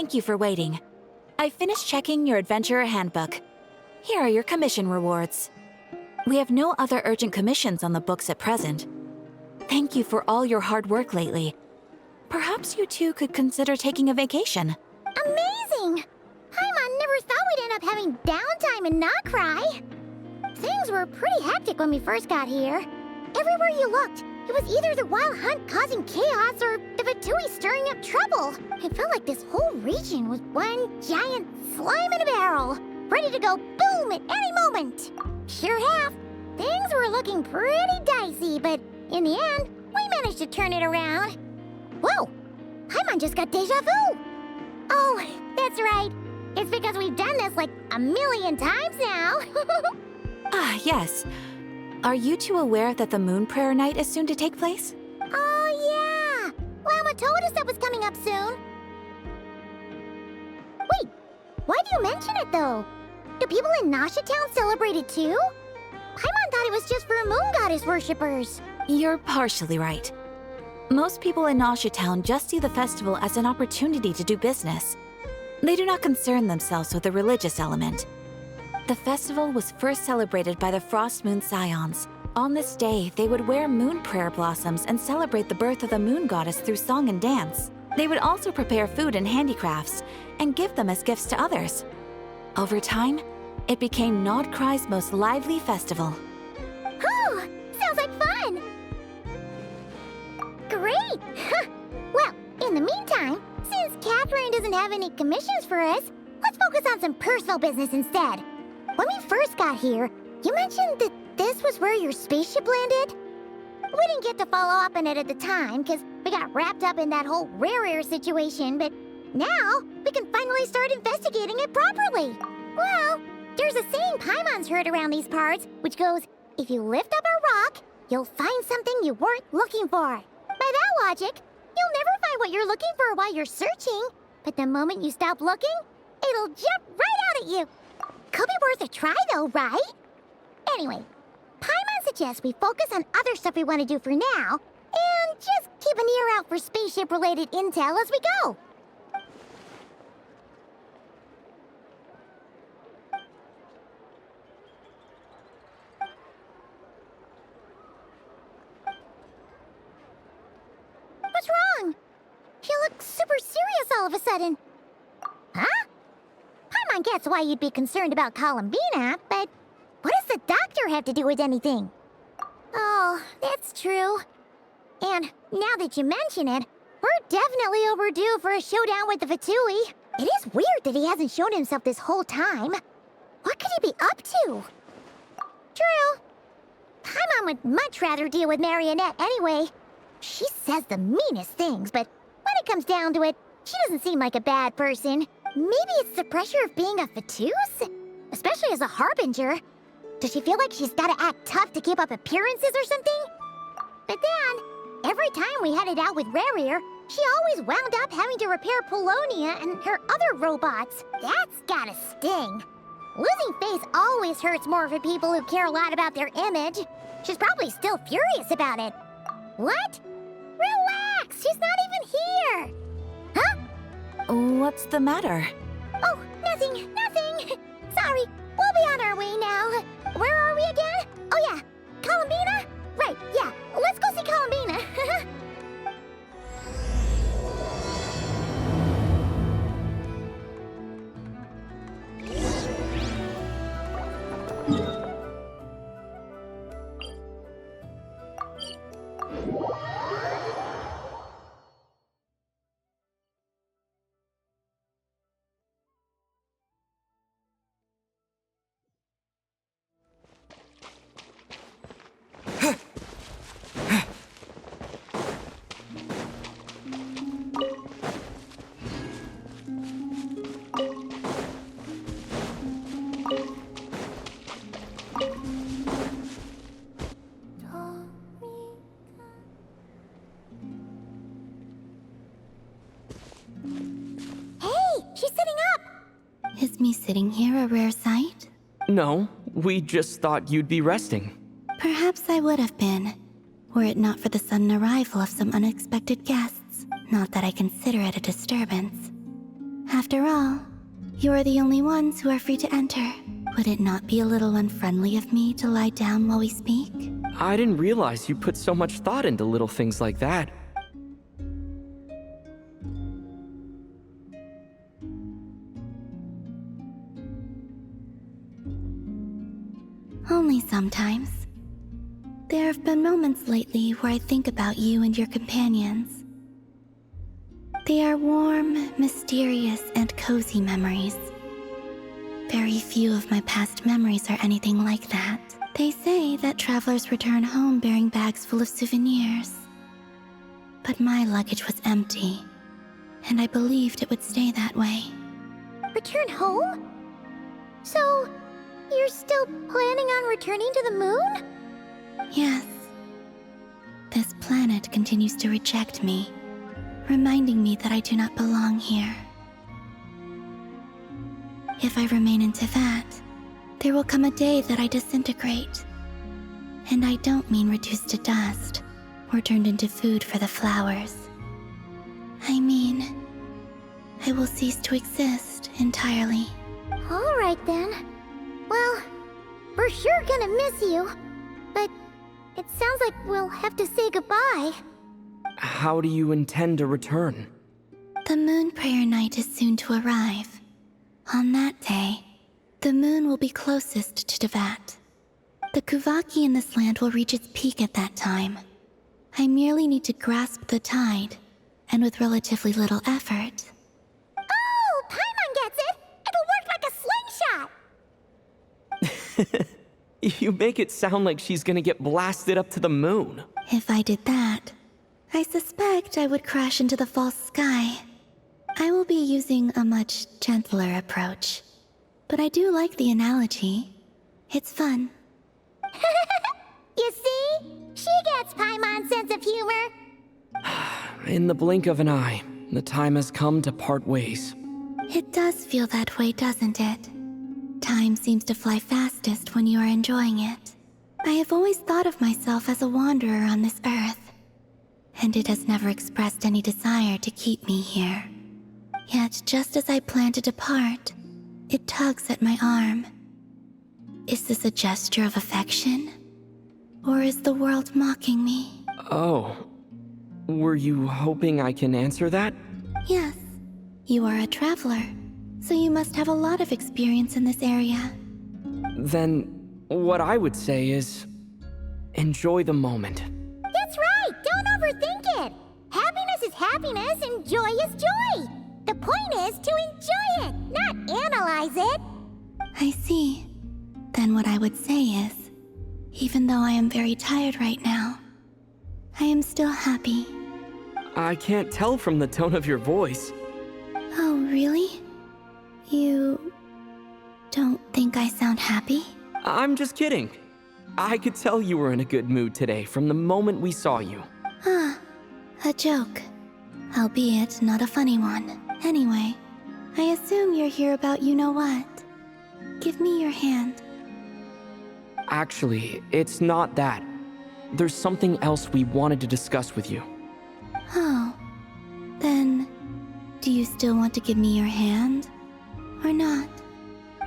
Thank you for waiting. I finished checking your adventurer handbook. Here are your commission rewards. We have no other urgent commissions on the books at present. Thank you for all your hard work lately. Perhaps you two could consider taking a vacation. Amazing! Paimon never thought we'd end up having downtime in Nod-Krai. Things were pretty hectic when we first got here. Everywhere you looked, it was either the Wild Hunt causing chaos or the Fatui stirring up trouble. It felt like this whole region was one giant slime in a barrel, ready to go boom at any moment. Sure have. Things were looking pretty dicey, but in the end, we managed to turn it around. Whoa! Paimon just got deja vu! Oh, that's right. It's because we've done this like a million times now. Ah, yes. Are you two aware that the Moon Prayer Night is soon to take place? Oh, yeah! Llama told us that was coming up soon. Wait, why do you mention it, though? Do people in Nasha Town celebrate it, too? Paimon thought it was just for moon goddess worshippers. You're partially right. Most people in Nasha Town just see the festival as an opportunity to do business. They do not concern themselves with the religious element. The festival was first celebrated by the Frost Moon Scions. On this day, they would wear moon prayer blossoms and celebrate the birth of the moon goddess through song and dance. They would also prepare food and handicrafts and give them as gifts to others. Over time, it became Nod-Krai's most lively festival. Oh, sounds like fun! Great! Well, in the meantime, since Catherine doesn't have any commissions for us, let's focus on some personal business instead. When we first got here, you mentioned that this was where your spaceship landed? We didn't get to follow up on it at the time, because we got wrapped up in that whole rare situation, but now we can finally start investigating it properly. Well, there's a saying Paimon's heard around these parts, which goes, if you lift up a rock, you'll find something you weren't looking for. By that logic, you'll never find what you're looking for while you're searching, but the moment you stop looking, it'll jump right out at you. Could be worth a try though, right? Anyway, Paimon suggests we focus on other stuff we want to do for now, and just keep an ear out for spaceship-related intel as we go. What's wrong? You look super serious all of a sudden. Huh? Paimon gets why you'd be concerned about Columbina, but what does the doctor have to do with anything? Oh, that's true. And now that you mention it, we're definitely overdue for a showdown with the Fatui. It is weird that he hasn't shown himself this whole time. What could he be up to? True. Paimon would much rather deal with Marionette anyway. She says the meanest things, but when it comes down to it, she doesn't seem like a bad person. Maybe it's the pressure of being a Fatuse? Especially as a Harbinger. Does she feel like she's gotta act tough to keep up appearances or something? But then, every time we headed out with Rarier, she always wound up having to repair Polonia and her other robots. That's gotta sting. Losing face always hurts more for people who care a lot about their image. She's probably still furious about it. What? Relax, she's not even here. Huh? What's the matter? Oh, nothing. Sorry, we'll be on our way now. Where are we again? Oh yeah, Columbina? Right, yeah, let's go see Columbina. Is me sitting here a rare sight? No, we just thought you'd be resting. Perhaps I would have been, were it not for the sudden arrival of some unexpected guests. Not that I consider it a disturbance. After all, you are the only ones who are free to enter. Would it not be a little unfriendly of me to lie down while we speak? I didn't realize you put so much thought into little things like that. Only sometimes. There have been moments lately where I think about you and your companions. They are warm, mysterious, and cozy memories. Very few of my past memories are anything like that. They say that travelers return home bearing bags full of souvenirs. But my luggage was empty, and I believed it would stay that way. Return home? So, you're still planning on returning to the moon? Yes. This planet continues to reject me, reminding me that I do not belong here. If I remain in Teyvat, there will come a day that I disintegrate. And I don't mean reduced to dust, or turned into food for the flowers. I mean, I will cease to exist entirely. Alright then. Well, we're sure gonna miss you. But it sounds like we'll have to say goodbye. How do you intend to return? The moon prayer night is soon to arrive. On that day, the moon will be closest to Teyvat. The Kuvaki in this land will reach its peak at that time. I merely need to grasp the tide, and with relatively little effort. Oh, Paimon gets it! It'll work like a slingshot! You make it sound like she's gonna get blasted up to the moon. If I did that, I suspect I would crash into the false sky. I will be using a much gentler approach. But I do like the analogy. It's fun. You see? She gets Paimon's sense of humor. In the blink of an eye, the time has come to part ways. It does feel that way, doesn't it? Time seems to fly fastest when you are enjoying it. I have always thought of myself as a wanderer on this earth, and it has never expressed any desire to keep me here. Yet, just as I plan to depart, it tugs at my arm. Is this a gesture of affection? Or is the world mocking me? Oh. Were you hoping I can answer that? Yes. You are a traveler, so you must have a lot of experience in this area. Then, what I would say is, enjoy the moment. That's right! Don't overthink it! Happiness is happiness and joy is joy! The point is to enjoy it, not analyze it! I see. Then what I would say is, even though I am very tired right now, I am still happy. I can't tell from the tone of your voice. Oh, really? You don't think I sound happy? I'm just kidding. I could tell you were in a good mood today from the moment we saw you. Ah, a joke. Albeit not a funny one. Anyway, I assume you're here about you-know-what. Give me your hand. Actually, it's not that. There's something else we wanted to discuss with you. Oh, then, do you still want to give me your hand? Or not?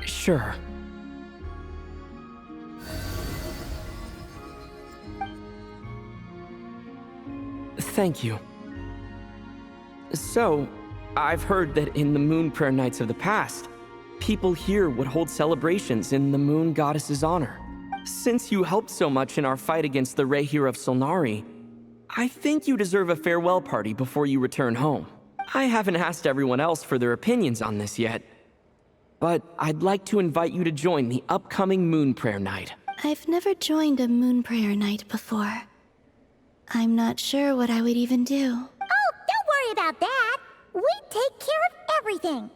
Sure. Thank you. So, I've heard that in the moon prayer nights of the past, people here would hold celebrations in the moon goddess's honor. Since you helped so much in our fight against the Rehir of Solnari, I think you deserve a farewell party before you return home. I haven't asked everyone else for their opinions on this yet, but I'd like to invite you to join the upcoming moon prayer night. I've never joined a moon prayer night before. I'm not sure what I would even do. Oh, don't worry about that! We take care of everything!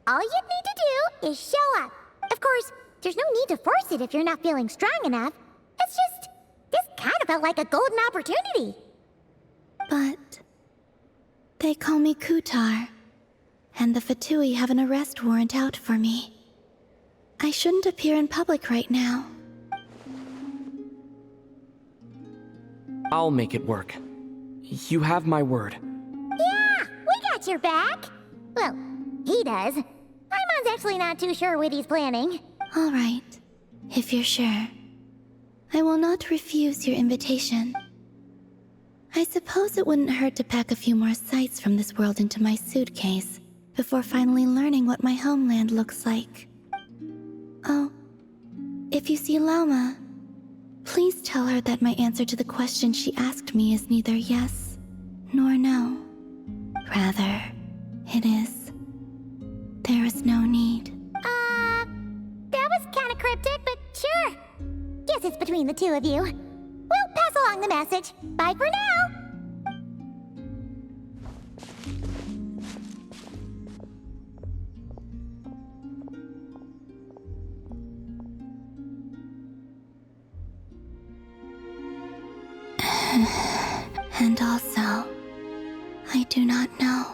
All you need to do is show up. Of course, there's no need to force it if you're not feeling strong enough. It's just, this kind of felt like a golden opportunity. But they call me Kutar, and the Fatui have an arrest warrant out for me. I shouldn't appear in public right now. I'll make it work. You have my word. Yeah, we got your back. Well, He does. Paimon's actually not too sure what he's planning. All right, if you're sure. I will not refuse your invitation. I suppose it wouldn't hurt to pack a few more sights from this world into my suitcase before finally learning what my homeland looks like. Oh, if you see Lauma, please tell her that my answer to the question she asked me is neither yes nor no. Rather, it is. There is no need. That was kinda cryptic, but sure. Guess it's between the two of you. We'll pass along the message. Bye for now! And also, I do not know.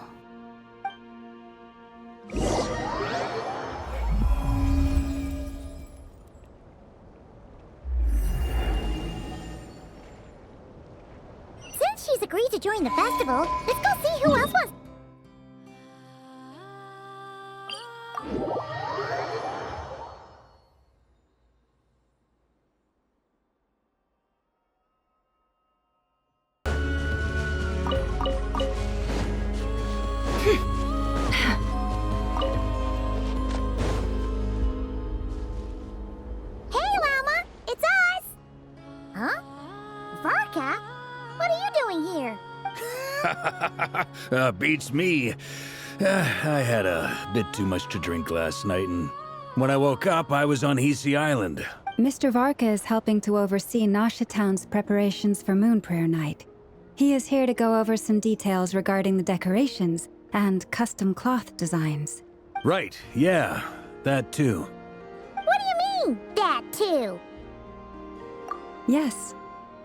Since she's agreed to join the festival, let's go see who else wants. Hey, Llama! It's us! Huh? Varka? What are you doing here? Beats me. I had a bit too much to drink last night, and when I woke up, I was on Hisi Island. Mr. Varka is helping to oversee Nasha Town's preparations for Moon Prayer Night. He is here to go over some details regarding the decorations and custom cloth designs. Right, yeah, that too. What do you mean, that too? Yes,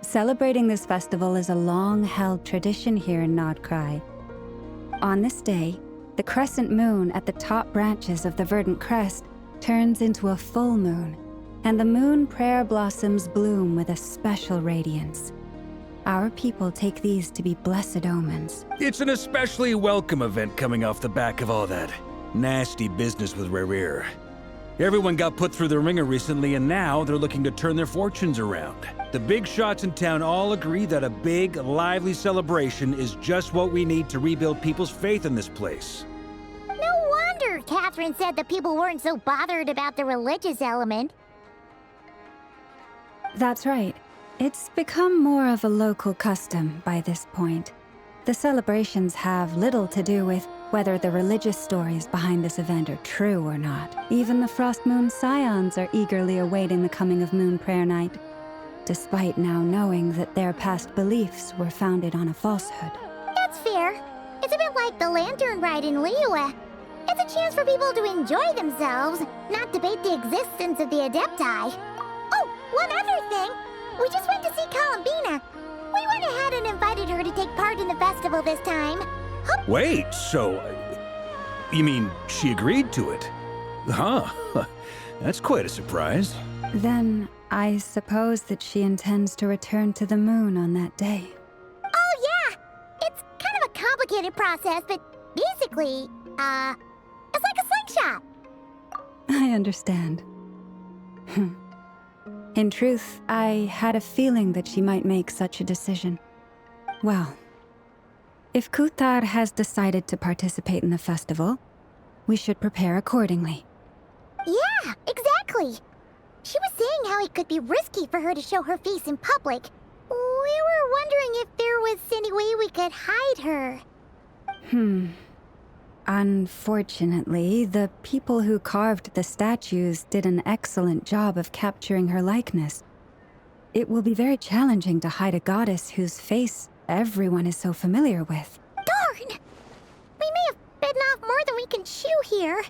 celebrating this festival is a long-held tradition here in Nod-Krai. On this day, the crescent moon at the top branches of the verdant crest turns into a full moon, and the moon prayer blossoms bloom with a special radiance. Our people take these to be blessed omens. It's an especially welcome event coming off the back of all that nasty business with Rare. Everyone got put through the ringer recently, and now they're looking to turn their fortunes around. The big shots in town all agree that a big, lively celebration is just what we need to rebuild people's faith in this place. No wonder Catherine said that people weren't so bothered about the religious element. That's right. It's become more of a local custom by this point. The celebrations have little to do with whether the religious stories behind this event are true or not. Even the Frost Moon Scions are eagerly awaiting the coming of Moon Prayer Night, despite now knowing that their past beliefs were founded on a falsehood. That's fair. It's a bit like the lantern ride in Liyue. It's a chance for people to enjoy themselves, not debate the existence of the Adepti. Oh, one other thing! We just went to see Columbina. We went ahead and invited her to take part in the festival this time. Wait, so... you mean she agreed to it? Huh. That's quite a surprise. Then, I suppose that she intends to return to the moon on that day. Oh, yeah! It's kind of a complicated process, but basically, it's like a slingshot. I understand. In truth, I had a feeling that she might make such a decision. Well, if Kuthar has decided to participate in the festival, we should prepare accordingly. Yeah, exactly. She was saying how it could be risky for her to show her face in public. We were wondering if there was any way we could hide her. Unfortunately, the people who carved the statues did an excellent job of capturing her likeness. It will be very challenging to hide a goddess whose face everyone is so familiar with. Darn! We may have bitten off more than we can chew here.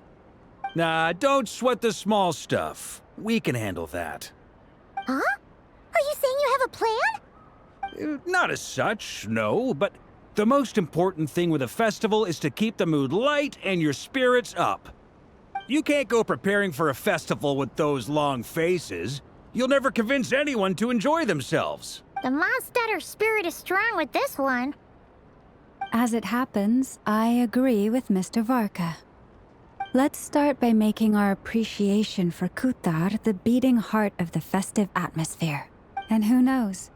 Nah, don't sweat the small stuff. We can handle that. Huh? Are you saying you have a plan? Not as such, no, but the most important thing with a festival is to keep the mood light and your spirits up. You can't go preparing for a festival with those long faces. You'll never convince anyone to enjoy themselves. The Mondstatter spirit is strong with this one. As it happens, I agree with Mr. Varka. Let's start by making our appreciation for Kutar the beating heart of the festive atmosphere. And who knows?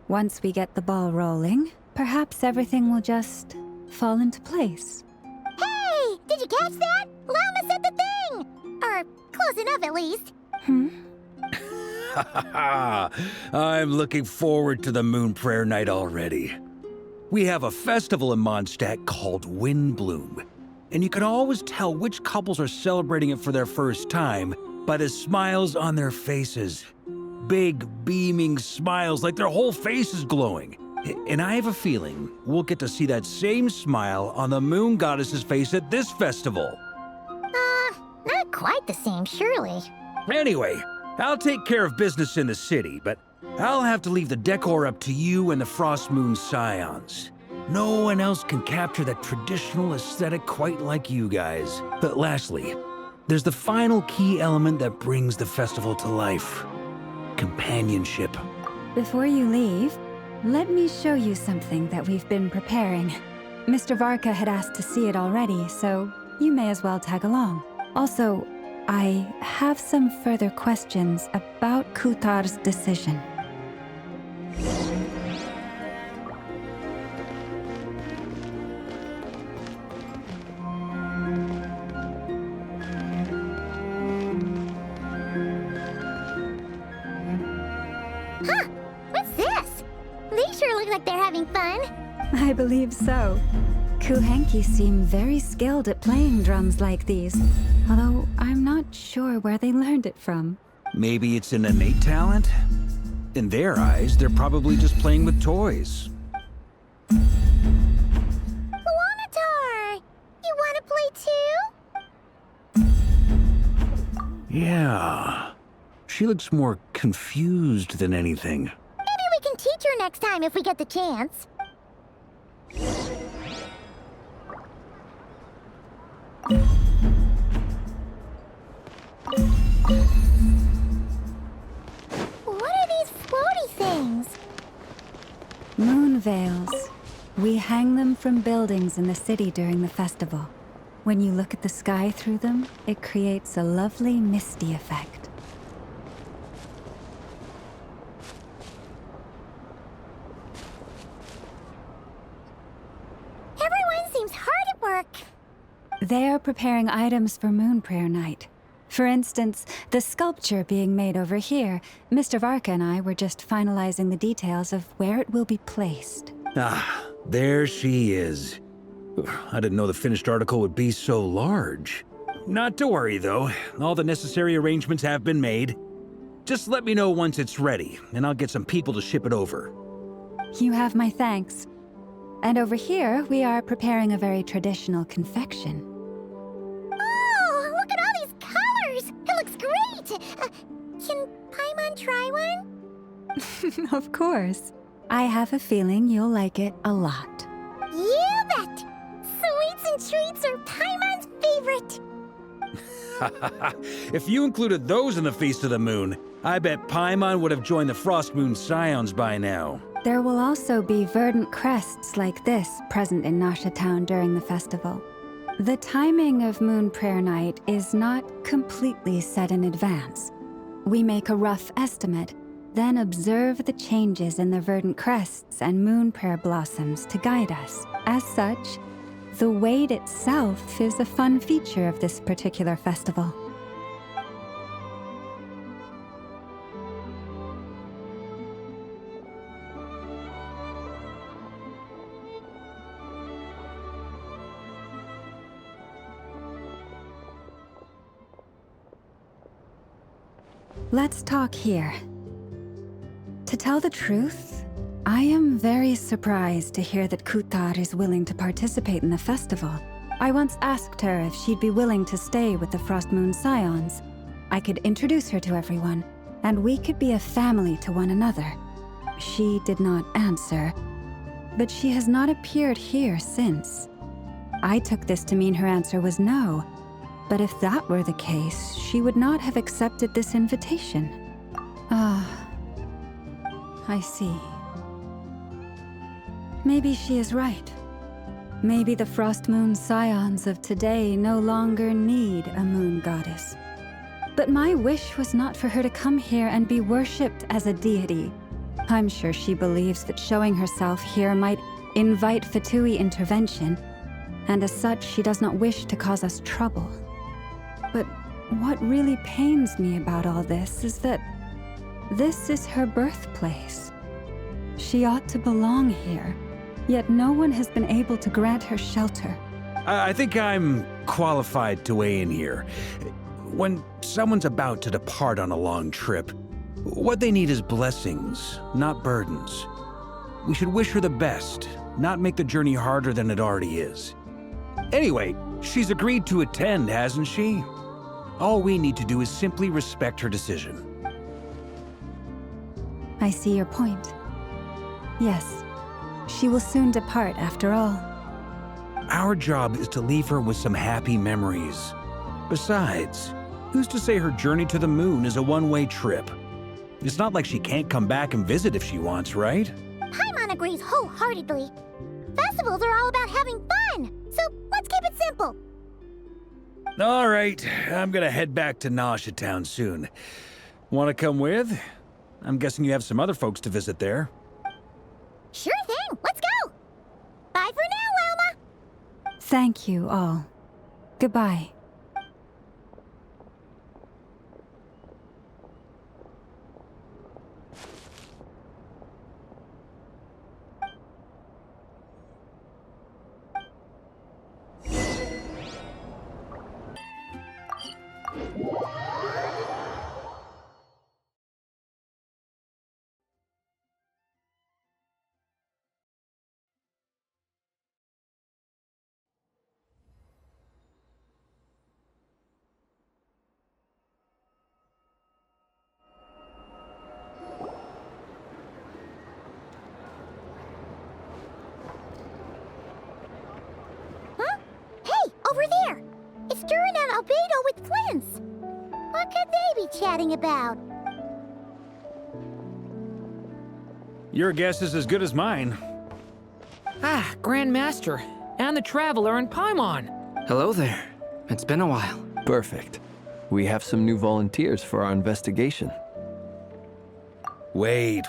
Once we get the ball rolling, perhaps everything will just fall into place. Hey! Did you catch that? Llama said the thing! Or close enough, at least. I'm looking forward to the Moon Prayer Night already. We have a festival in Mondstadt called Windbloom, and you can always tell which couples are celebrating it for their first time by the smiles on their faces. Big, beaming smiles like their whole face is glowing. And I have a feeling we'll get to see that same smile on the Moon Goddess's face at this festival. Not quite the same, surely. Anyway, I'll take care of business in the city, but I'll have to leave the decor up to you and the Frost Moon Scions. No one else can capture that traditional aesthetic quite like you guys. But lastly, there's the final key element that brings the festival to life. Companionship. Before you leave, let me show you something that we've been preparing. Mr. Varka had asked to see it already, so you may as well tag along. Also, I have some further questions about Kutar's decision. What's this? They sure look like they're having fun. I believe so. Kuhenki seem very skilled at playing drums like these, although I'm not sure where they learned it from. Maybe it's an innate talent? In their eyes, they're probably just playing with toys. Wanatar! You want to play too? Yeah. She looks more confused than anything. Maybe we can teach her next time if we get the chance. What are these floaty things? Moon veils. We hang them from buildings in the city during the festival. When you look at the sky through them, it creates a lovely misty effect. Everyone seems hard at work. They are preparing items for Moon Prayer Night. For instance, the sculpture being made over here, Mr. Varka and I were just finalizing the details of where it will be placed. Ah, there she is. I didn't know the finished article would be so large. Not to worry, though. All the necessary arrangements have been made. Just let me know once it's ready, and I'll get some people to ship it over. You have my thanks. And over here, we are preparing a very traditional confection. Oh, look at all these colors! It looks great! Can Paimon try one? Of course. I have a feeling you'll like it a lot. You bet! Sweets and treats are Paimon's favorite! If you included those in the Feast of the Moon, I bet Paimon would have joined the Frost Moon Scions by now. There will also be verdant crests like this present in Nasha Town during the festival. The timing of Moon Prayer Night is not completely set in advance. We make a rough estimate, then observe the changes in the verdant crests and moon prayer blossoms to guide us. As such, the wait itself is a fun feature of this particular festival. Let's talk here. To tell the truth, I am very surprised to hear that Kutar is willing to participate in the festival. I once asked her if she'd be willing to stay with the Frost Moon Scions. I could introduce her to everyone, and we could be a family to one another. She did not answer, but she has not appeared here since. I took this to mean her answer was no, but if that were the case, she would not have accepted this invitation. Ah, I see. Maybe she is right. Maybe the Frost Moon scions of today no longer need a moon goddess. But my wish was not for her to come here and be worshipped as a deity. I'm sure she believes that showing herself here might invite Fatui intervention, and as such, she does not wish to cause us trouble. But what really pains me about all this is that this is her birthplace. She ought to belong here, yet no one has been able to grant her shelter. I think I'm qualified to weigh in here. When someone's about to depart on a long trip, what they need is blessings, not burdens. We should wish her the best, not make the journey harder than it already is. Anyway, she's agreed to attend, hasn't she? All we need to do is simply respect her decision. I see your point. Yes, she will soon depart after all. Our job is to leave her with some happy memories. Besides, who's to say her journey to the moon is a one-way trip? It's not like she can't come back and visit if she wants, right? Paimon agrees wholeheartedly. Festivals are all about having fun, so let's keep it simple. All right, I'm gonna head back to Nausea Town soon. Want to come with? I'm guessing you have some other folks to visit there. Sure thing, let's go! Bye for now, Wilma! Thank you all. Goodbye. Over there! It's Durin and Albedo with twins! What could they be chatting about? Your guess is as good as mine. Ah, Grand Master, and the Traveler and Paimon. Hello there. It's been a while. Perfect. We have some new volunteers for our investigation. Wait,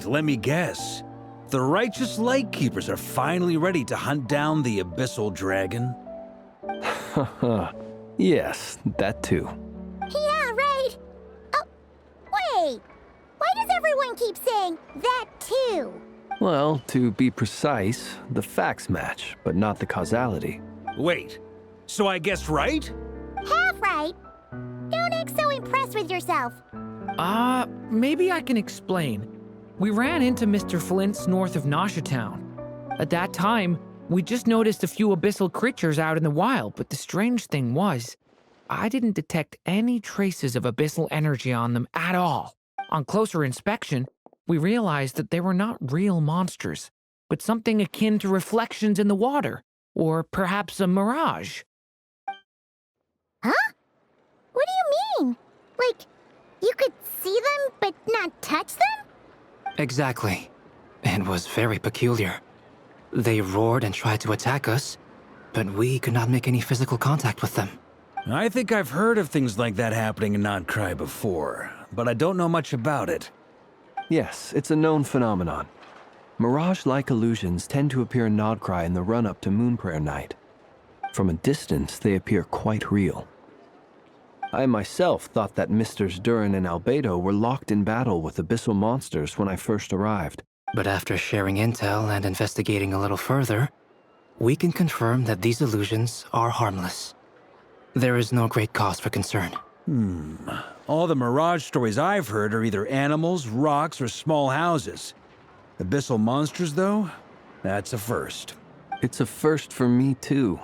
let me guess. The righteous Lightkeepers are finally ready to hunt down the Abyssal Dragon? Haha. Yes, that too. Yeah, right! Oh, wait! Why does everyone keep saying that too? Well, to be precise, the facts match, but not the causality. Wait, so I guessed right? Half right! Don't act so impressed with yourself. Maybe I can explain. We ran into Mr. Flint's north of Nausea Town. At that time, we just noticed a few abyssal creatures out in the wild, but the strange thing was, I didn't detect any traces of abyssal energy on them at all. On closer inspection, we realized that they were not real monsters, but something akin to reflections in the water, or perhaps a mirage. Huh? What do you mean? Like, you could see them but not touch them? Exactly. It was very peculiar. They roared and tried to attack us, but we could not make any physical contact with them. I think I've heard of things like that happening in Nod-Krai before, but I don't know much about it. Yes, it's a known phenomenon. Mirage-like illusions tend to appear in Nod-Krai in the run-up to Moon Prayer Night. From a distance, they appear quite real. I myself thought that Misters Durin and Albedo were locked in battle with abyssal monsters when I first arrived. But after sharing intel and investigating a little further, we can confirm that these illusions are harmless. There is no great cause for concern. All the Mirage stories I've heard are either animals, rocks, or small houses. Abyssal monsters, though? That's a first. It's a first for me, too.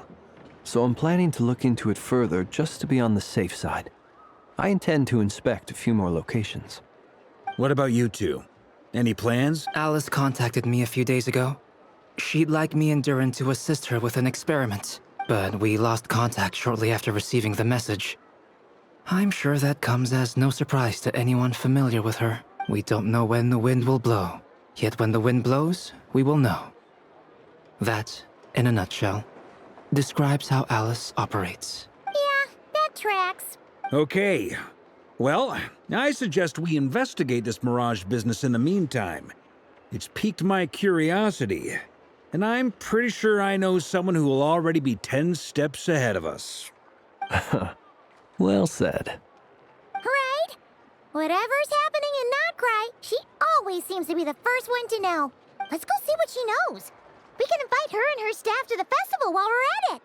So I'm planning to look into it further just to be on the safe side. I intend to inspect a few more locations. What about you two? Any plans? Alice contacted me a few days ago. She'd like me and Durin to assist her with an experiment, but we lost contact shortly after receiving the message. I'm sure that comes as no surprise to anyone familiar with her. We don't know when the wind will blow, yet when the wind blows, we will know. That in a nutshell, describes how Alice operates. Yeah, that tracks. Okay. Well, I suggest we investigate this Mirage business in the meantime. It's piqued my curiosity, and I'm pretty sure I know someone who will already be 10 steps ahead of us. Well said. Right? Whatever's happening in Nod-Krai, she always seems to be the first one to know. Let's go see what she knows. We can invite her and her staff to the festival while we're at it.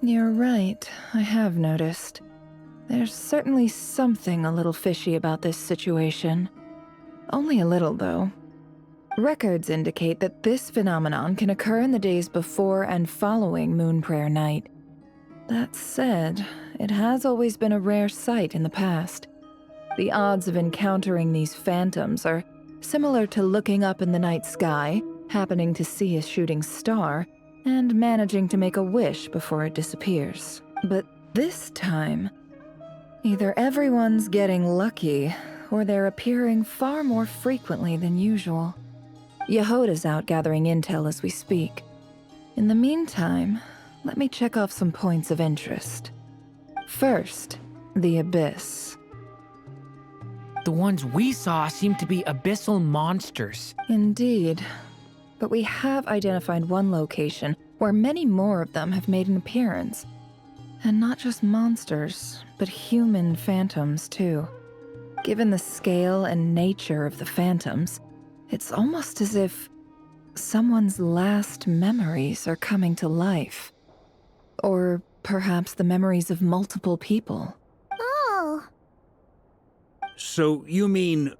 You're right, I have noticed. There's certainly something a little fishy about this situation. Only a little, though. Records indicate that this phenomenon can occur in the days before and following Moon Prayer Night. That said, it has always been a rare sight in the past. The odds of encountering these phantoms are similar to looking up in the night sky, happening to see a shooting star, and managing to make a wish before it disappears. But this time, either everyone's getting lucky, or they're appearing far more frequently than usual. Yehoda's out gathering intel as we speak. In the meantime, let me check off some points of interest. First, the Abyss. The ones we saw seem to be abyssal monsters. Indeed. But we have identified one location where many more of them have made an appearance. And not just monsters, but human phantoms, too. Given the scale and nature of the phantoms, it's almost as if someone's last memories are coming to life. Or perhaps the memories of multiple people. Oh. So you mean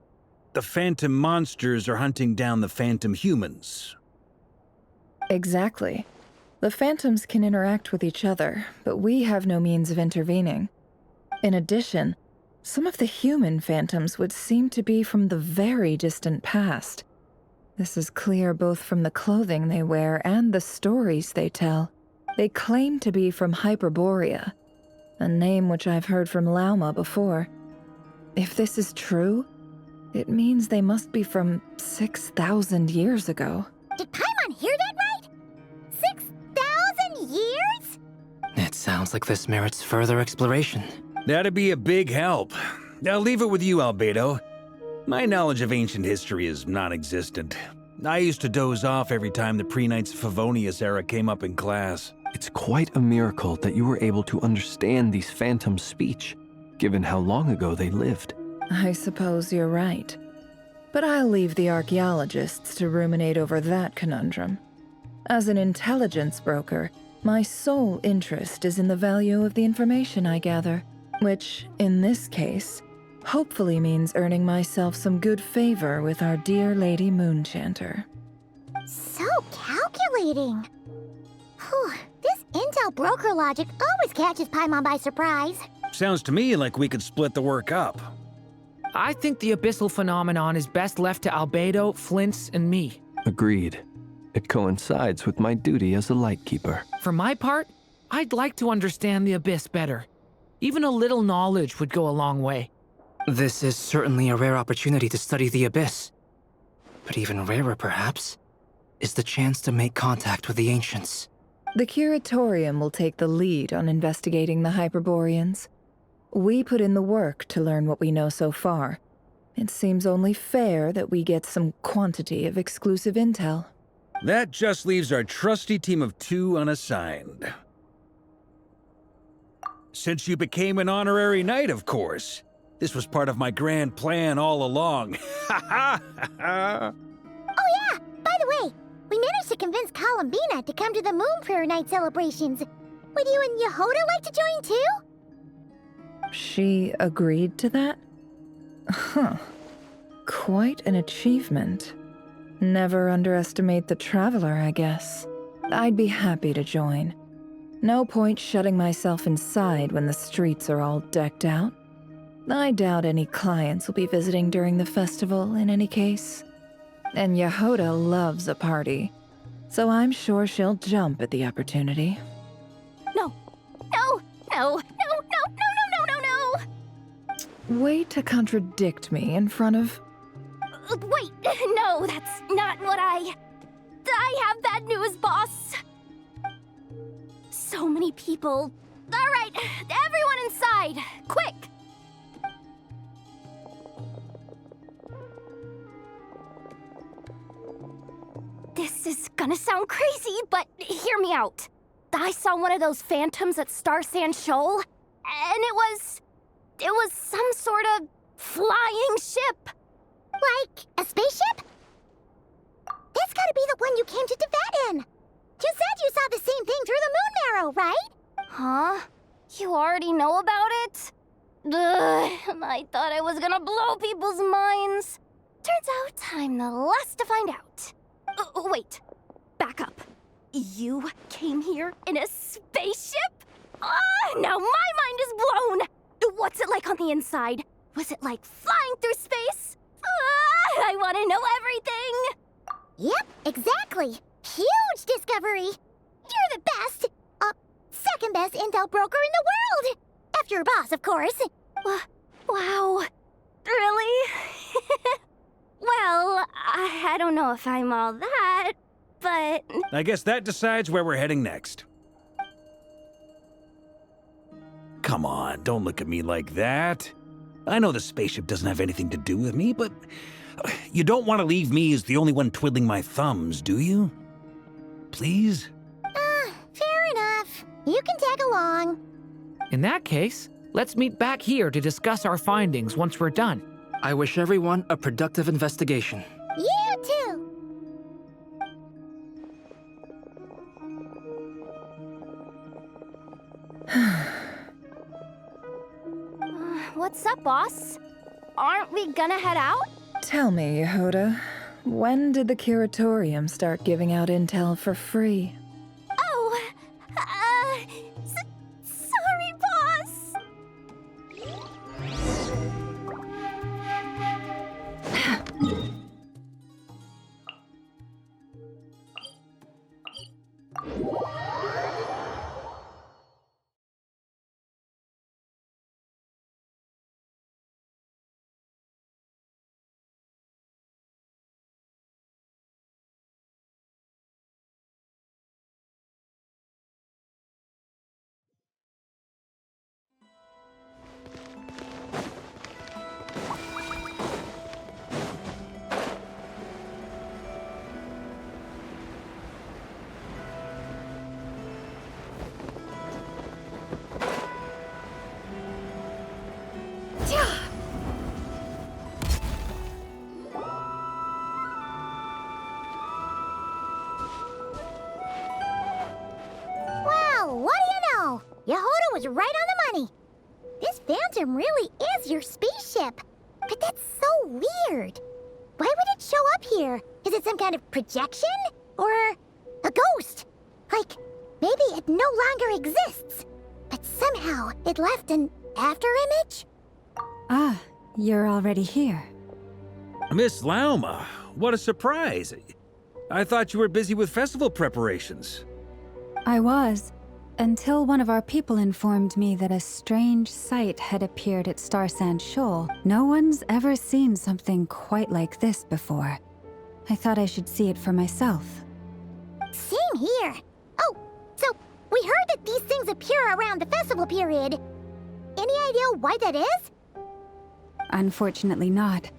the phantom monsters are hunting down the phantom humans? Exactly. The phantoms can interact with each other, but we have no means of intervening. In addition, some of the human phantoms would seem to be from the very distant past. This is clear both from the clothing they wear and the stories they tell. They claim to be from Hyperborea, a name which I've heard from Lauma before. If this is true, it means they must be from 6,000 years ago. Did Paimon hear that right? 6,000 years? It sounds like this merits further exploration. That'd be a big help. I'll leave it with you, Albedo. My knowledge of ancient history is non-existent. I used to doze off every time the pre-Knights Favonius era came up in class. It's quite a miracle that you were able to understand these phantoms' speech, given how long ago they lived. I suppose you're right. But I'll leave the archaeologists to ruminate over that conundrum. As an intelligence broker, my sole interest is in the value of the information I gather, which, in this case, hopefully means earning myself some good favor with our dear Lady Moonchanter. So calculating. Whew, this intel broker logic always catches Paimon by surprise. Sounds to me like we could split the work up. I think the abyssal phenomenon is best left to Albedo, Flints, and me. Agreed. It coincides with my duty as a lightkeeper. For my part, I'd like to understand the abyss better. Even a little knowledge would go a long way. This is certainly a rare opportunity to study the Abyss. But even rarer, perhaps, is the chance to make contact with the Ancients. The Curatorium will take the lead on investigating the Hyperboreans. We put in the work to learn what we know so far. It seems only fair that we get some quantity of exclusive intel. That just leaves our trusty team of 2 unassigned. Since you became an honorary knight, of course. This was part of my grand plan all along. Oh yeah! By the way, we managed to convince Columbina to come to the Moon Prayer Night celebrations. Would you and Yehoda like to join too? She agreed to that? Huh. Quite an achievement. Never underestimate the traveler, I guess. I'd be happy to join. No point shutting myself inside when the streets are all decked out. I doubt any clients will be visiting during the festival in any case. And Yehoda loves a party, so I'm sure she'll jump at the opportunity. No. No. No. No. No. No. No. No. No. Way to contradict me in front of... Wait. No, that's not what I have bad news, boss. So many people. All right, everyone inside, quick. This is gonna sound crazy, but hear me out. I saw one of those phantoms at Star Sand Shoal, and it was some sort of flying ship. Like a spaceship? That's gotta be the one you came to Teyvat in. You said you saw the same thing through the moon marrow, right? Huh? You already know about it? Ugh, I thought I was gonna blow people's minds. Turns out I'm the last to find out. Wait, back up. You came here in a spaceship? Now my mind is blown! What's it like on the inside? Was it like flying through space? I want to know everything! Yep, exactly. Huge discovery. You're the best, second best intel broker in the world. After your boss, of course. Wow. Really? Well, I don't know if I'm all that, but... I guess that decides where we're heading next. Come on, don't look at me like that. I know the spaceship doesn't have anything to do with me, but you don't want to leave me as the only one twiddling my thumbs, do you? Please? Fair enough. You can tag along. In that case, let's meet back here to discuss our findings once we're done. I wish everyone a productive investigation. You too. What's up, boss? Aren't we gonna head out? Tell me, Yehoda, when did the Curatorium start giving out intel for free? Oh, sorry, boss. Well, what do you know? Yehoda was right on the money. This Phantom really is your spaceship. But that's so weird. Why would it show up here? Is it some kind of projection? Or a ghost? Like, maybe it no longer exists, but somehow it left an afterimage? Ah, you're already here. Miss Lauma, what a surprise. I thought you were busy with festival preparations. I was, until one of our people informed me that a strange sight had appeared at Star Sand Shoal. No one's ever seen something quite like this before. I thought I should see it for myself. Same here. Oh, so we heard that these things appear around the festival period. Any idea why that is? Unfortunately not.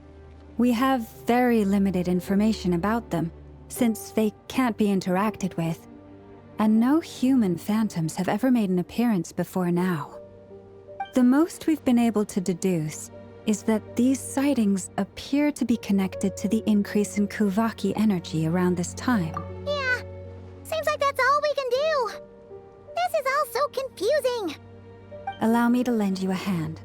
We have very limited information about them, since they can't be interacted with. And no human phantoms have ever made an appearance before now. The most we've been able to deduce is that these sightings appear to be connected to the increase in Kuvaki energy around this time. Yeah, seems like that's all we can do. This is all so confusing. Allow me to lend you a hand.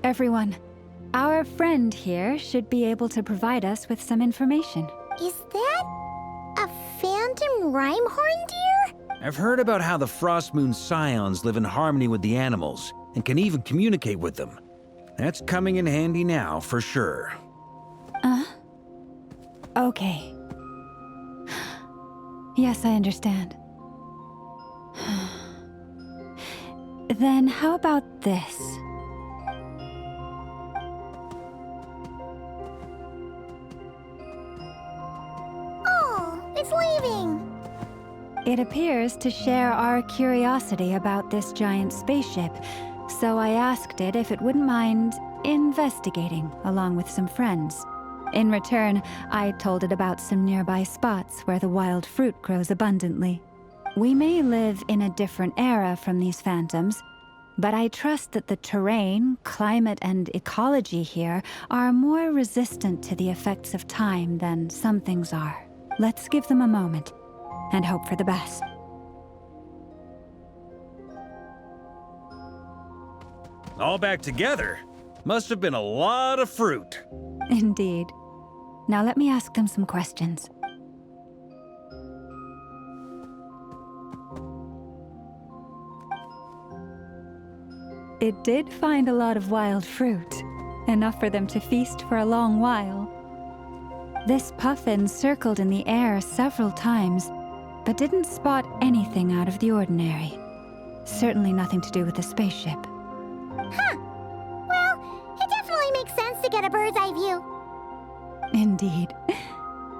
Everyone, our friend here should be able to provide us with some information. Is that a phantom rhymehorn deer? I've heard about how the Frost Moon Scions live in harmony with the animals and can even communicate with them. That's coming in handy now, for sure. Okay. Yes, I understand. Then how about this? Oh, it's leaving. It appears to share our curiosity about this giant spaceship, so I asked it if it wouldn't mind investigating along with some friends. In return, I told it about some nearby spots where the wild fruit grows abundantly. We may live in a different era from these phantoms, but I trust that the terrain, climate, and ecology here are more resistant to the effects of time than some things are. Let's give them a moment and hope for the best. All back together? Must have been a lot of fruit. Indeed. Now let me ask them some questions. It did find a lot of wild fruit, enough for them to feast for a long while. This puffin circled in the air several times, but didn't spot anything out of the ordinary. Certainly nothing to do with the spaceship. Huh. Well, it definitely makes sense to get a bird's eye view. Indeed.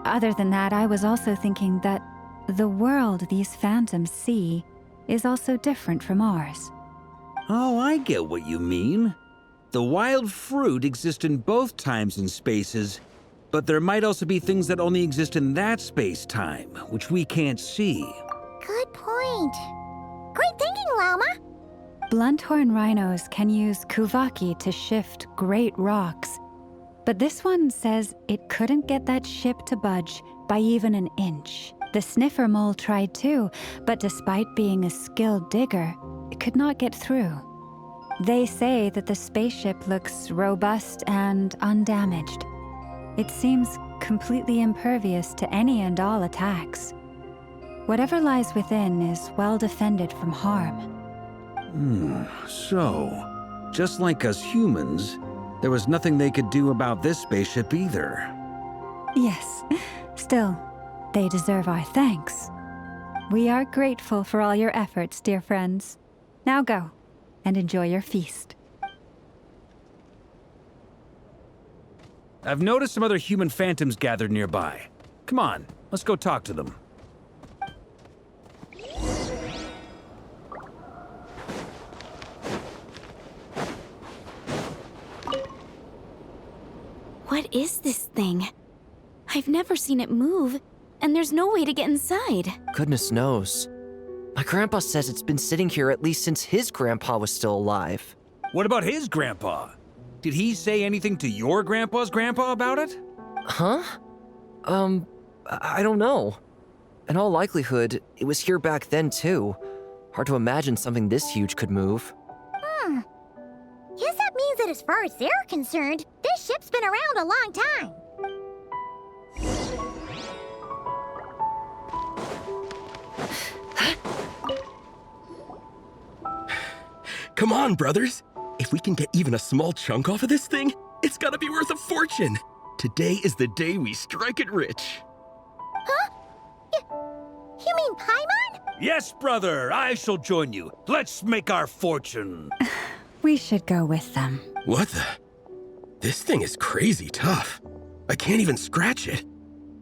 Other than that, I was also thinking that the world these phantoms see is also different from ours. Oh, I get what you mean. The wild fruit exist in both times and spaces, but there might also be things that only exist in that space-time, which we can't see. Good point. Great thinking, Llama. Blunthorn rhinos can use Kuvaki to shift great rocks, but this one says it couldn't get that ship to budge by even an inch. The sniffer mole tried too, but despite being a skilled digger, it could not get through. They say that the spaceship looks robust and undamaged. It seems completely impervious to any and all attacks. Whatever lies within is well defended from harm. So, just like us humans, there was nothing they could do about this spaceship either. Yes, still, they deserve our thanks. We are grateful for all your efforts, dear friends. Now go, and enjoy your feast. I've noticed some other human phantoms gathered nearby. Come on, let's go talk to them. What is this thing? I've never seen it move, and there's no way to get inside. Goodness knows. My grandpa says it's been sitting here at least since his grandpa was still alive. What about his grandpa? Did he say anything to your grandpa's grandpa about it? Huh? I don't know. In all likelihood, it was here back then too. Hard to imagine something this huge could move. Guess that means that as far as they're concerned, this ship's been around a long time. Come on, brothers. If we can get even a small chunk off of this thing, it's gotta be worth a fortune. Today is the day we strike it rich. Huh? You mean Paimon? Yes, brother, I shall join you. Let's make our fortune. We should go with them. What the? This thing is crazy tough. I can't even scratch it.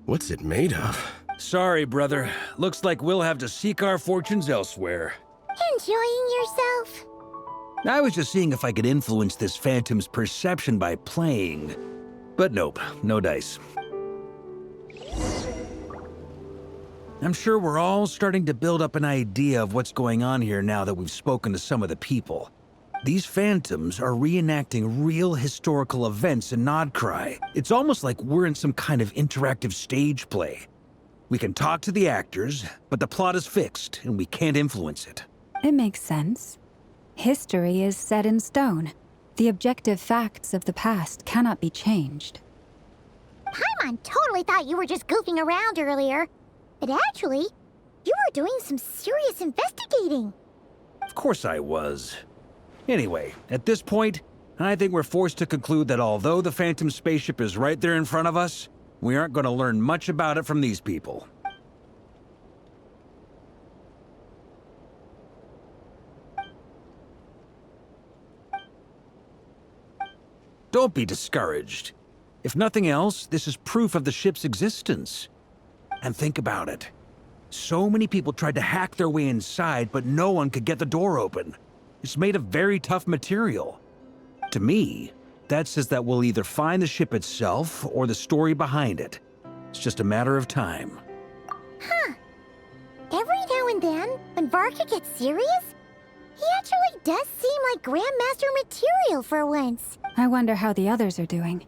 What's it made of? Sorry, brother. Looks like we'll have to seek our fortunes elsewhere. Enjoying yourself? I was just seeing if I could influence this phantom's perception by playing. But nope, no dice. I'm sure we're all starting to build up an idea of what's going on here now that we've spoken to some of the people. These phantoms are reenacting real historical events in Nod-Krai. It's almost like we're in some kind of interactive stage play. We can talk to the actors, but the plot is fixed, and we can't influence it. It makes sense. History is set in stone. The objective facts of the past cannot be changed. Paimon totally thought you were just goofing around earlier. But actually, you were doing some serious investigating. Of course I was. Anyway, at this point, I think we're forced to conclude that although the Phantom spaceship is right there in front of us, we aren't going to learn much about it from these people. Don't be discouraged. If nothing else, this is proof of the ship's existence. And think about it. So many people tried to hack their way inside, but no one could get the door open. It's made of very tough material. To me, that says that we'll either find the ship itself or the story behind it. It's just a matter of time. Huh. Every now and then, when Varka gets serious, he actually does seem like Grandmaster material for once. I wonder how the others are doing.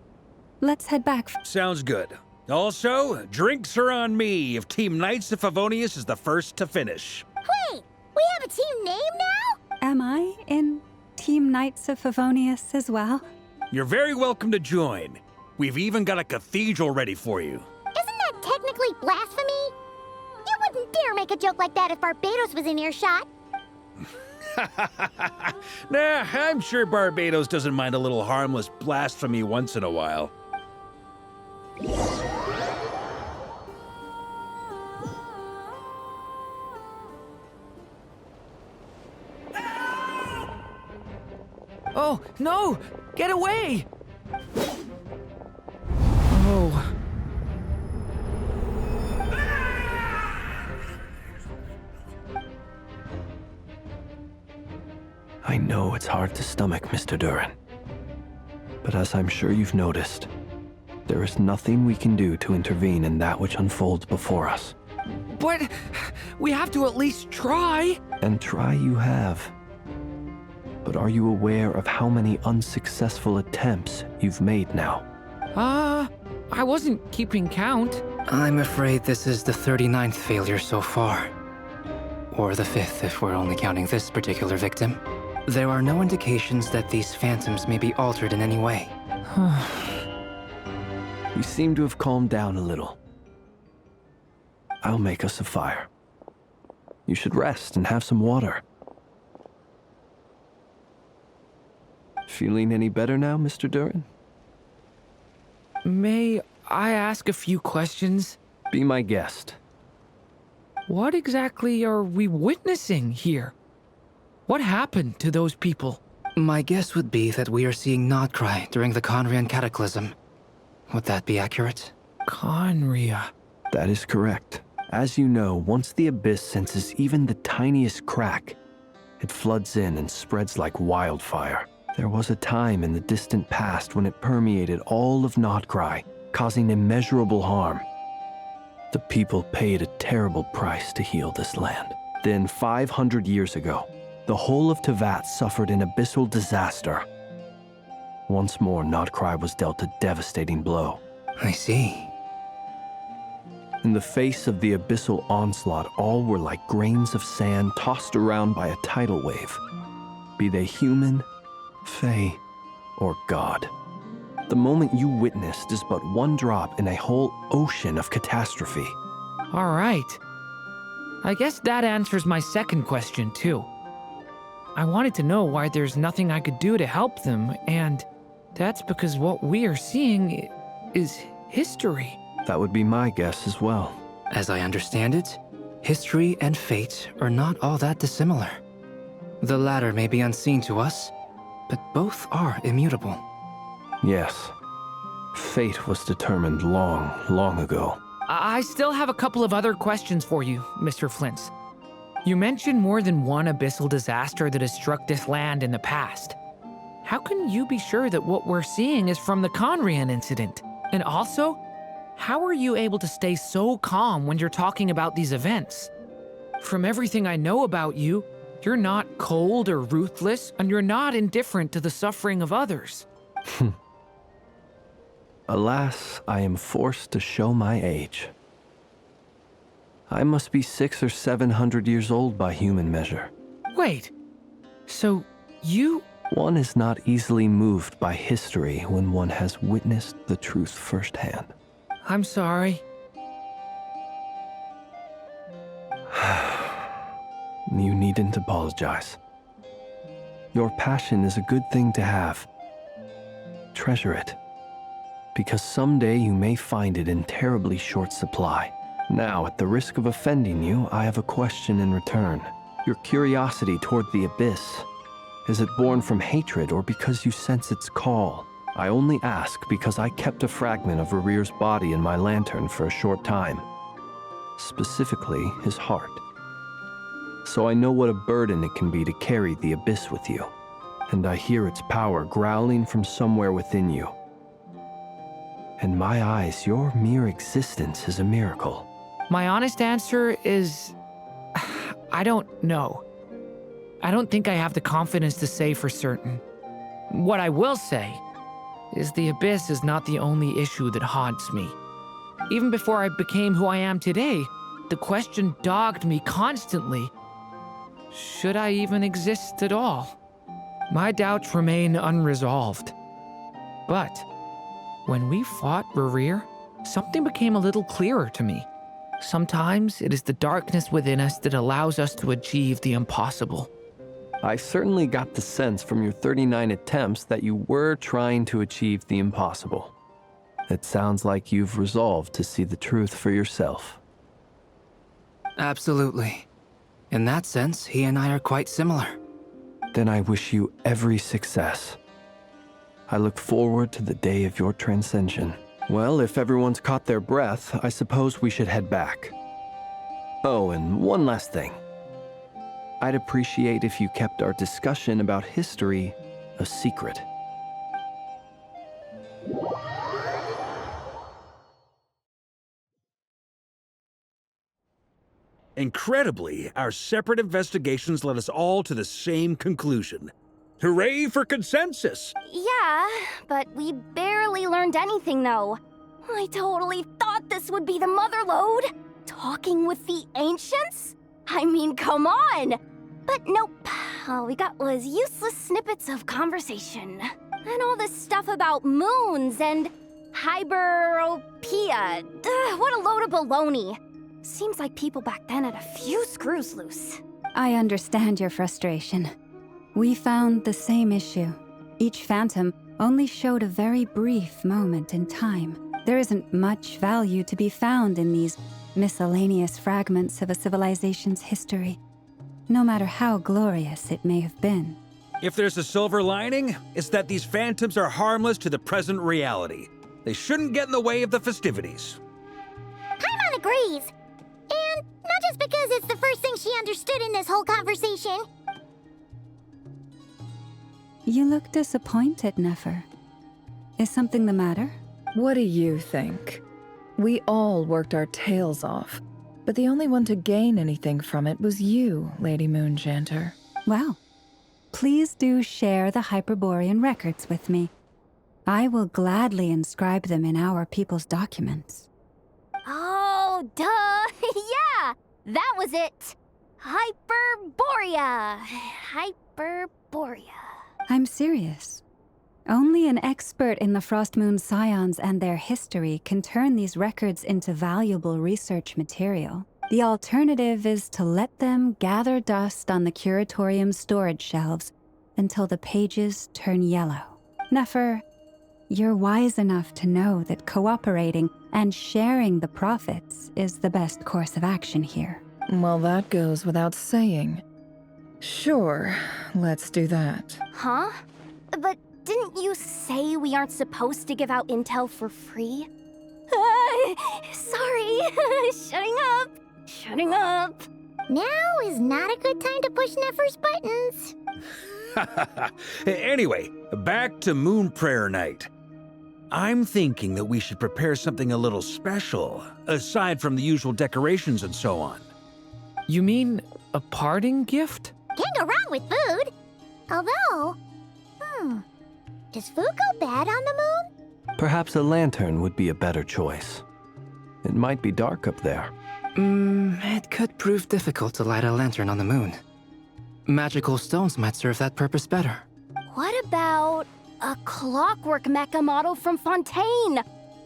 Let's head back. Sounds good. Also, drinks are on me if Team Knights of Favonius is the first to finish. Wait, we have a team name now? Am I in Team Knights of Favonius as well? You're very welcome to join. We've even got a cathedral ready for you. Isn't that technically blasphemy? You wouldn't dare make a joke like that if Barbados was in earshot. Nah, I'm sure Barbados doesn't mind a little harmless blasphemy once in a while. Oh, no! Get away! Oh. I know it's hard to stomach, Mr. Duran. But as I'm sure you've noticed, there is nothing we can do to intervene in that which unfolds before us. But we have to at least try. And try you have. But are you aware of how many unsuccessful attempts you've made now? I wasn't keeping count. I'm afraid this is the 39th failure so far. Or the 5th if we're only counting this particular victim. There are no indications that these phantoms may be altered in any way. You seem to have calmed down a little. I'll make us a fire. You should rest and have some water. Feeling any better now, Mr. Duran? May I ask a few questions? Be my guest. What exactly are we witnessing here? What happened to those people? My guess would be that we are seeing Nod-Krai during the Conrian Cataclysm. Would that be accurate? Conria. That is correct. As you know, once the Abyss senses even the tiniest crack, it floods in and spreads like wildfire. There was a time in the distant past when it permeated all of Nod-Krai, causing immeasurable harm. The people paid a terrible price to heal this land. Then, 500 years ago, the whole of Teyvat suffered an abyssal disaster. Once more, Nod-Krai was dealt a devastating blow. I see. In the face of the abyssal onslaught, all were like grains of sand tossed around by a tidal wave, be they human, fae, or god. The moment you witnessed is but one drop in a whole ocean of catastrophe. All right. I guess that answers my second question, too. I wanted to know why there's nothing I could do to help them, and that's because what we are seeing is history. That would be my guess as well. As I understand it, history and fate are not all that dissimilar. The latter may be unseen to us, but both are immutable. Yes. Fate was determined long, long ago. I still have a couple of other questions for you, Mr. Flint's. You mentioned more than one abyssal disaster that has struck this land in the past. How can you be sure that what we're seeing is from the Conrian incident? And also, how are you able to stay so calm when you're talking about these events? From everything I know about you, you're not cold or ruthless, and you're not indifferent to the suffering of others. Alas, I am forced to show my age. I must be 600 or 700 years old by human measure. Wait, so you... One is not easily moved by history when one has witnessed the truth firsthand. I'm sorry. You needn't apologize. Your passion is a good thing to have. Treasure it, because someday you may find it in terribly short supply. Now, at the risk of offending you, I have a question in return. Your curiosity toward the abyss, is it born from hatred or because you sense its call? I only ask because I kept a fragment of Rerear's body in my lantern for a short time. Specifically, his heart. So I know what a burden it can be to carry the abyss with you. And I hear its power growling from somewhere within you. In my eyes, your mere existence is a miracle. My honest answer is... I don't know. I don't think I have the confidence to say for certain. What I will say is the abyss is not the only issue that haunts me. Even before I became who I am today, the question dogged me constantly. Should I even exist at all? My doubts remain unresolved. But when we fought Rerear, something became a little clearer to me. Sometimes it is the darkness within us that allows us to achieve the impossible. I certainly got the sense from your 39 attempts that you were trying to achieve the impossible. It sounds like you've resolved to see the truth for yourself. Absolutely. In that sense, he and I are quite similar. Then I wish you every success. I look forward to the day of your transcension. Well, if everyone's caught their breath, I suppose we should head back. Oh, and one last thing. I'd appreciate if you kept our discussion about history a secret. Incredibly, our separate investigations led us all to the same conclusion. Hooray for consensus! Yeah, but we barely learned anything, though. I totally thought this would be the mother lode. Talking with the ancients? I mean, come on! But nope. All we got was useless snippets of conversation. And all this stuff about moons and hyperopia. What a load of baloney. Seems like people back then had a few screws loose. I understand your frustration. We found the same issue. Each phantom only showed a very brief moment in time. There isn't much value to be found in these miscellaneous fragments of a civilization's history, no matter how glorious it may have been. If there's a silver lining, it's that these phantoms are harmless to the present reality. They shouldn't get in the way of the festivities. Paimon agrees. And not just because it's the first thing she understood in this whole conversation. You look disappointed, Nefer. Is something the matter? What do you think? We all worked our tails off, but the only one to gain anything from it was you, Lady Moonjanter. Well, please do share the Hyperborean records with me. I will gladly inscribe them in our people's documents. Oh, duh! Yeah! That was it! Hyperborea! Hyperborea. I'm serious. Only an expert in the Frostmoon Scions and their history can turn these records into valuable research material. The alternative is to let them gather dust on the Curatorium's storage shelves until the pages turn yellow. Nefer, you're wise enough to know that cooperating and sharing the profits is the best course of action here. Well, that goes without saying. Sure, let's do that. Huh? But didn't you say we aren't supposed to give out intel for free? Sorry. Shutting up! Shutting up! Now is not a good time to push Nefer's buttons. Anyway, back to Moon Prayer Night. I'm thinking that we should prepare something a little special, aside from the usual decorations and so on. You mean a parting gift? Can't go wrong with food. Although, does food go bad on the moon? Perhaps a lantern would be a better choice. It might be dark up there. It could prove difficult to light a lantern on the moon. Magical stones might serve that purpose better. What about a clockwork mecha model from Fontaine?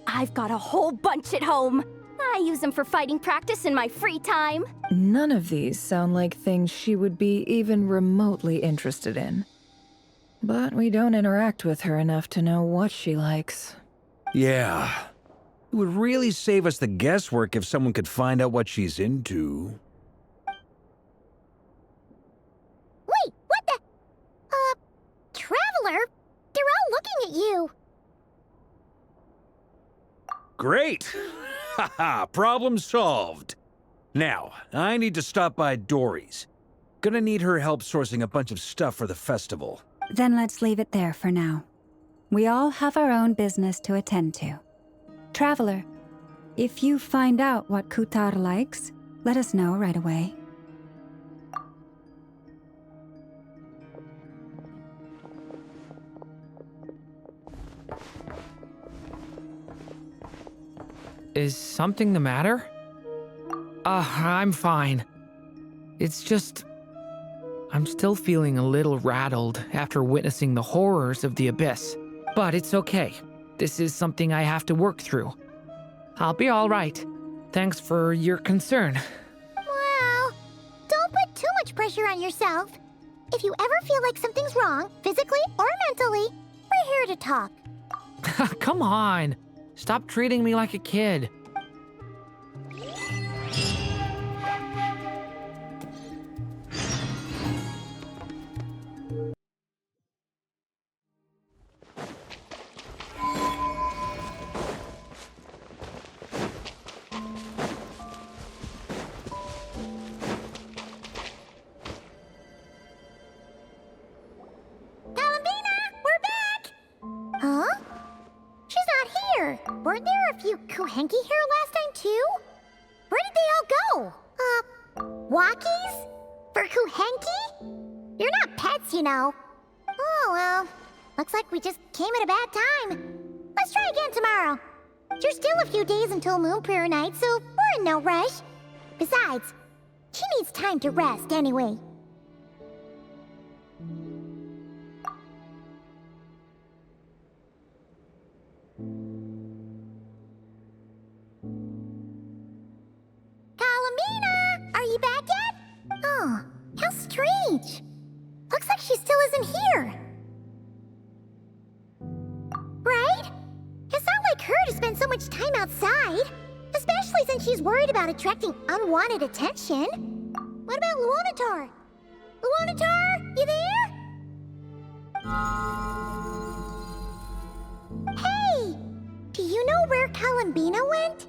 I've got a whole bunch at home. I use them for fighting practice in my free time. None of these sound like things she would be even remotely interested in. But we don't interact with her enough to know what she likes. Yeah. It would really save us the guesswork if someone could find out what she's into. Wait, what the? Traveler? They're all looking at you. Great! Haha, problem solved. Now, I need to stop by Dory's. Gonna need her help sourcing a bunch of stuff for the festival. Then let's leave it there for now. We all have our own business to attend to. Traveler, if you find out what Kutar likes, let us know right away. Is something the matter? I'm fine. It's just... I'm still feeling a little rattled after witnessing the horrors of the Abyss. But it's okay. This is something I have to work through. I'll be all right. Thanks for your concern. Well, don't put too much pressure on yourself. If you ever feel like something's wrong, physically or mentally, we're here to talk. Come on. Stop treating me like a kid. Weren't there a few Kuhenki here last time, too? Where did they all go? Walkies? For Kuhenki? You're not pets, you know. Oh, well, looks like we just came at a bad time. Let's try again tomorrow. There's still a few days until Moon Prayer Night, so we're in no rush. Besides, she needs time to rest anyway. Are you back yet? Oh, how strange. Looks like she still isn't here. Right? It's not like her to spend so much time outside. Especially since she's worried about attracting unwanted attention. What about Luonatar? Luonatar, you there? Hey! Do you know where Columbina went?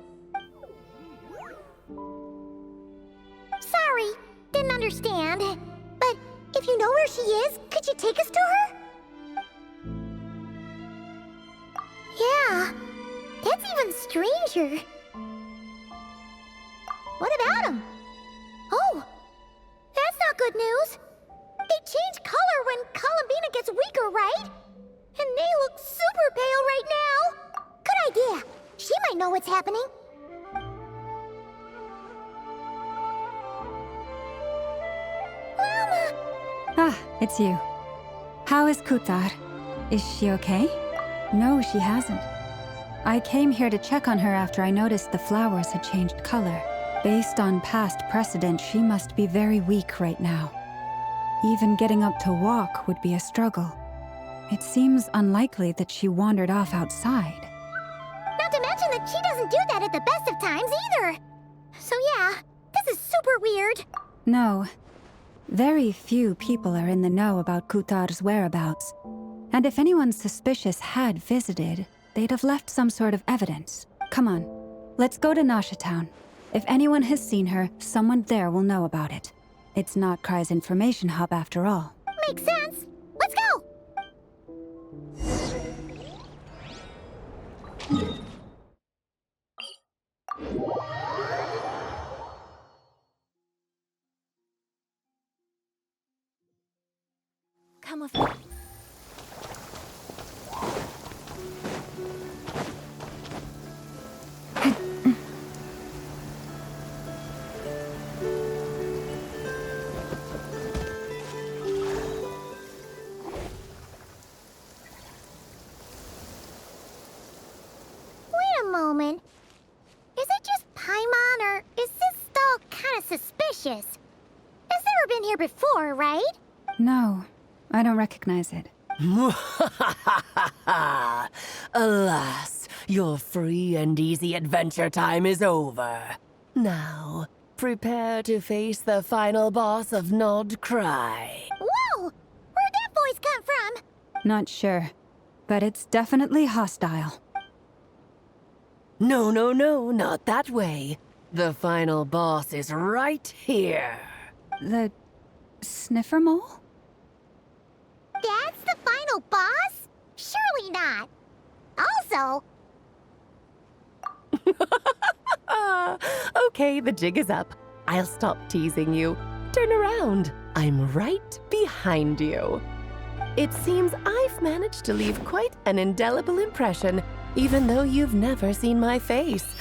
Sorry, didn't understand. But if you know where she is, could you take us to her? Yeah, that's even stranger. What about him? Oh, that's not good news. They change color when Columbina gets weaker, right? And they look super pale right now. Good idea. She might know what's happening. Ah, it's you. How is Kutar? Is she okay? No, she hasn't. I came here to check on her after I noticed the flowers had changed color. Based on past precedent, she must be very weak right now. Even getting up to walk would be a struggle. It seems unlikely that she wandered off outside. Not to mention that she doesn't do that at the best of times either. So yeah, this is super weird. No. Very few people are in the know about Kutar's whereabouts. And if anyone suspicious had visited, they'd have left some sort of evidence. Come on, let's go to Nasha Town. If anyone has seen her, someone there will know about it. It's Nod-Krai's information hub after all. Makes sense. Let's go! Come with me. Wait a moment. Is it just Paimon, or is this stall kind of suspicious? It's never been here before, right? No, I don't recognize it. Alas, your free and easy adventure time is over. Now, prepare to face the final boss of Nod-Krai. Whoa! Where'd that voice come from? Not sure, but it's definitely hostile. No, not that way. The final boss is right here. The sniffer mole? That's the final boss? Surely not. Also... Okay, the jig is up. I'll stop teasing you. Turn around. I'm right behind you. It seems I've managed to leave quite an indelible impression, even though you've never seen my face.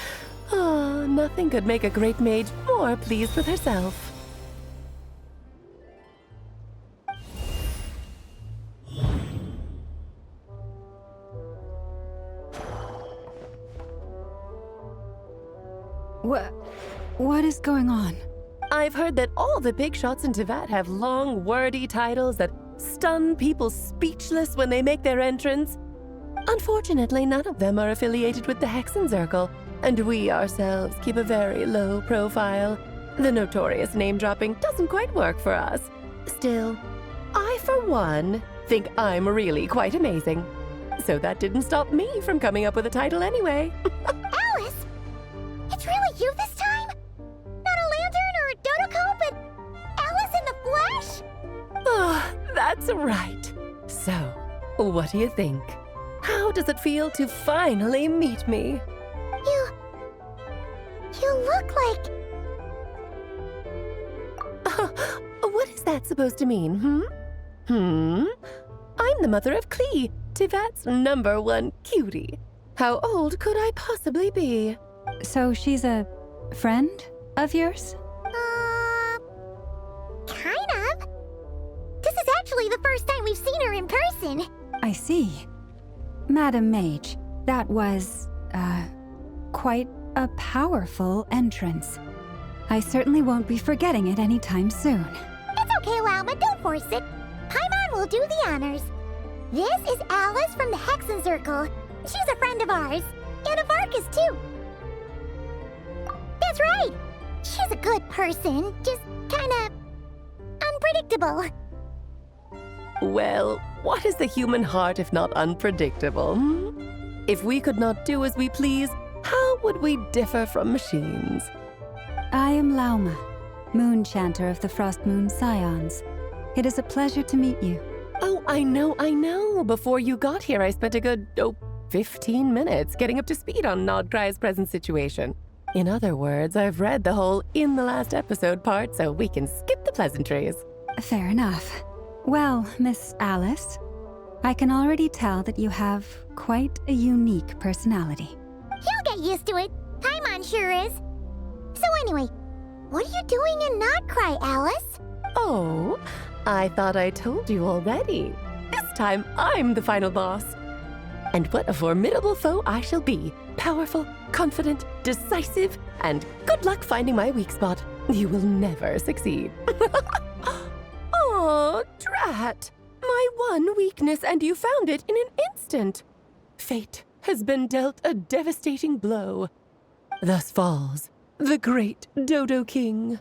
Oh, nothing could make a great mage more pleased with herself. What is going on? I've heard that all the big shots in Teyvat have long, wordy titles that stun people speechless when they make their entrance. Unfortunately, none of them are affiliated with the Hexen Circle, and we ourselves keep a very low profile. The notorious name-dropping doesn't quite work for us. Still, I, for one, think I'm really quite amazing. So that didn't stop me from coming up with a title anyway. Alice? It's really you this time? Not a lantern or a Dodoko, but Alice in the flesh? Oh, that's right. So, what do you think? How does it feel to finally meet me? You look like... What is that supposed to mean, I'm the mother of Klee, Teyvat's #1 cutie. How old could I possibly be? So she's a friend of yours? Kind of. This is actually the first time we've seen her in person. I see. Madam Mage, that was, quite a powerful entrance. I certainly won't be forgetting it anytime soon. It's okay, Lauma, don't force it. Paimon will do the honors. This is Alice from the Hexen Circle. She's a friend of ours, and of Arcus, too. That's right. She's a good person, just kinda unpredictable. Well, what is the human heart if not unpredictable? If we could not do as we please, how would we differ from machines? I am Lauma, Moon Chanter of the Frost Moon Scions. It is a pleasure to meet you. Oh, I know. Before you got here, I spent a good, 15 minutes getting up to speed on Nod-Krai's present situation. In other words, I've read the whole in the last episode part, so we can skip the pleasantries. Fair enough. Well, Miss Alice, I can already tell that you have quite a unique personality. He'll get used to it. Paimon sure is. So anyway, what are you doing in Nod-Krai, Alice? Oh, I thought I told you already. This time, I'm the final boss. And what a formidable foe I shall be. Powerful, confident, decisive, and good luck finding my weak spot. You will never succeed. Oh, drat! My one weakness, and you found it in an instant. Fate has been dealt a devastating blow. Thus falls the great Dodo King.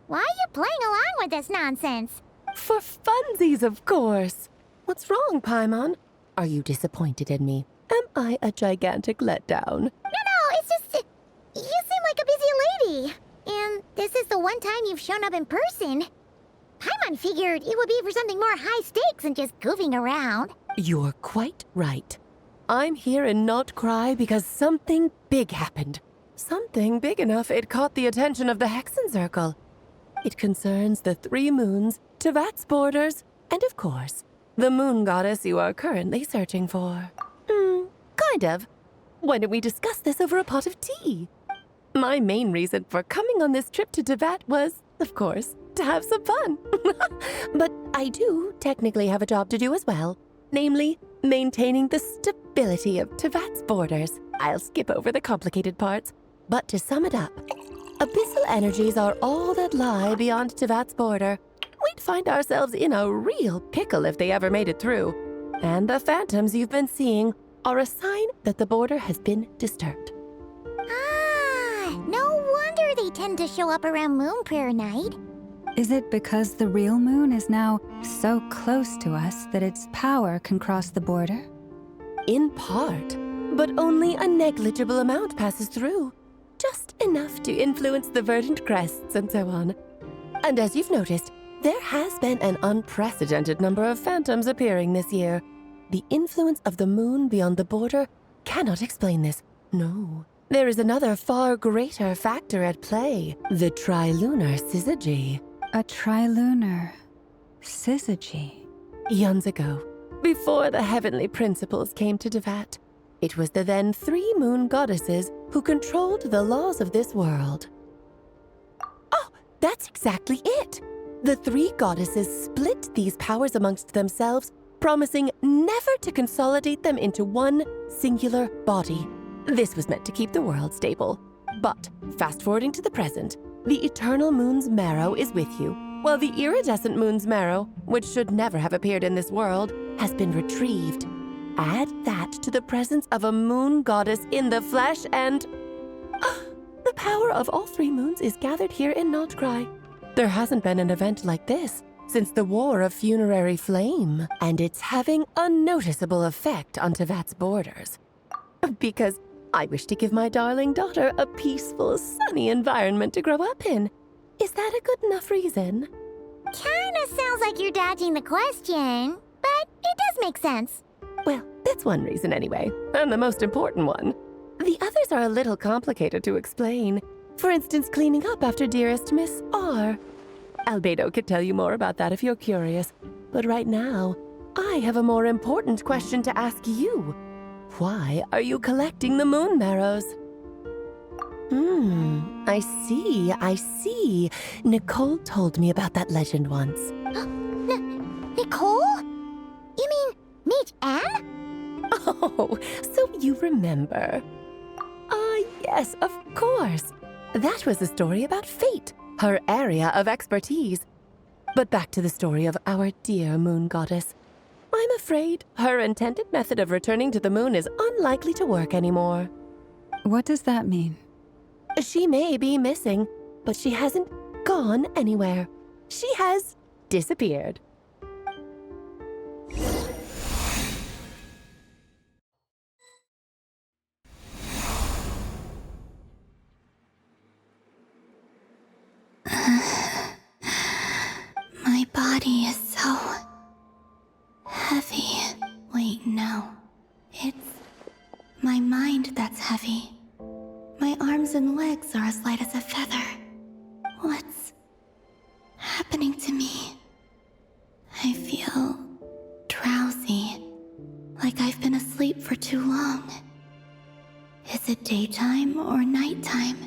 Why are you playing along with this nonsense? For funsies, of course. What's wrong, Paimon? Are you disappointed in me? Am I a gigantic letdown? No, it's just... you seem shown up in person. Paimon figured it would be for something more high stakes than just goofing around. You're quite right. I'm here in Nod-Krai because something big happened. Something big enough it caught the attention of the Hexen Circle. It concerns the 3 moons, Teyvat's borders, and of course, the moon goddess you are currently searching for. Kind of. Why don't we discuss this over a pot of tea? My main reason for coming on this trip to Teyvat was, of course, to have some fun. But I do technically have a job to do as well. Namely, maintaining the stability of Teyvat's borders. I'll skip over the complicated parts. But to sum it up, abyssal energies are all that lie beyond Teyvat's border. We'd find ourselves in a real pickle if they ever made it through. And the phantoms you've been seeing are a sign that the border has been disturbed. No wonder they tend to show up around Moon Prayer Night. Is it because the real moon is now so close to us that its power can cross the border? In part, but only a negligible amount passes through. Just enough to influence the verdant crests and so on. And as you've noticed, there has been an unprecedented number of phantoms appearing this year. The influence of the moon beyond the border cannot explain this. No. There is another far greater factor at play, the trilunar syzygy. A trilunar syzygy? Eons ago, before the heavenly principles came to Teyvat, it was the then 3 moon goddesses who controlled the laws of this world. Oh, that's exactly it! The 3 goddesses split these powers amongst themselves, promising never to consolidate them into one singular body. This was meant to keep the world stable. But, fast-forwarding to the present, the eternal moon's marrow is with you, while the iridescent moon's marrow, which should never have appeared in this world, has been retrieved. Add that to the presence of a moon goddess in the flesh and... the power of all 3 moons is gathered here in Nod-Krai. There hasn't been an event like this since the War of Funerary Flame, and it's having a noticeable effect on Teyvat's borders. Because I wish to give my darling daughter a peaceful, sunny environment to grow up in. Is that a good enough reason? Kinda sounds like you're dodging the question, but it does make sense. Well, that's one reason anyway, and the most important one. The others are a little complicated to explain. For instance, cleaning up after dearest Miss R. Albedo could tell you more about that if you're curious. But right now, I have a more important question to ask you. Why are you collecting the moon marrows? I see. Nicole told me about that legend once. Nicole? You mean Mage Anne? Oh, so you remember. Yes, of course. That was a story about fate, her area of expertise. But back to the story of our dear moon goddess. I'm afraid her intended method of returning to the moon is unlikely to work anymore. What does that mean? She may be missing, but she hasn't gone anywhere. She has disappeared. My body is so heavy. Wait, no. It's my mind that's heavy. My arms and legs are as light as a feather. What's happening to me? I feel drowsy, like I've been asleep for too long. Is it daytime or nighttime?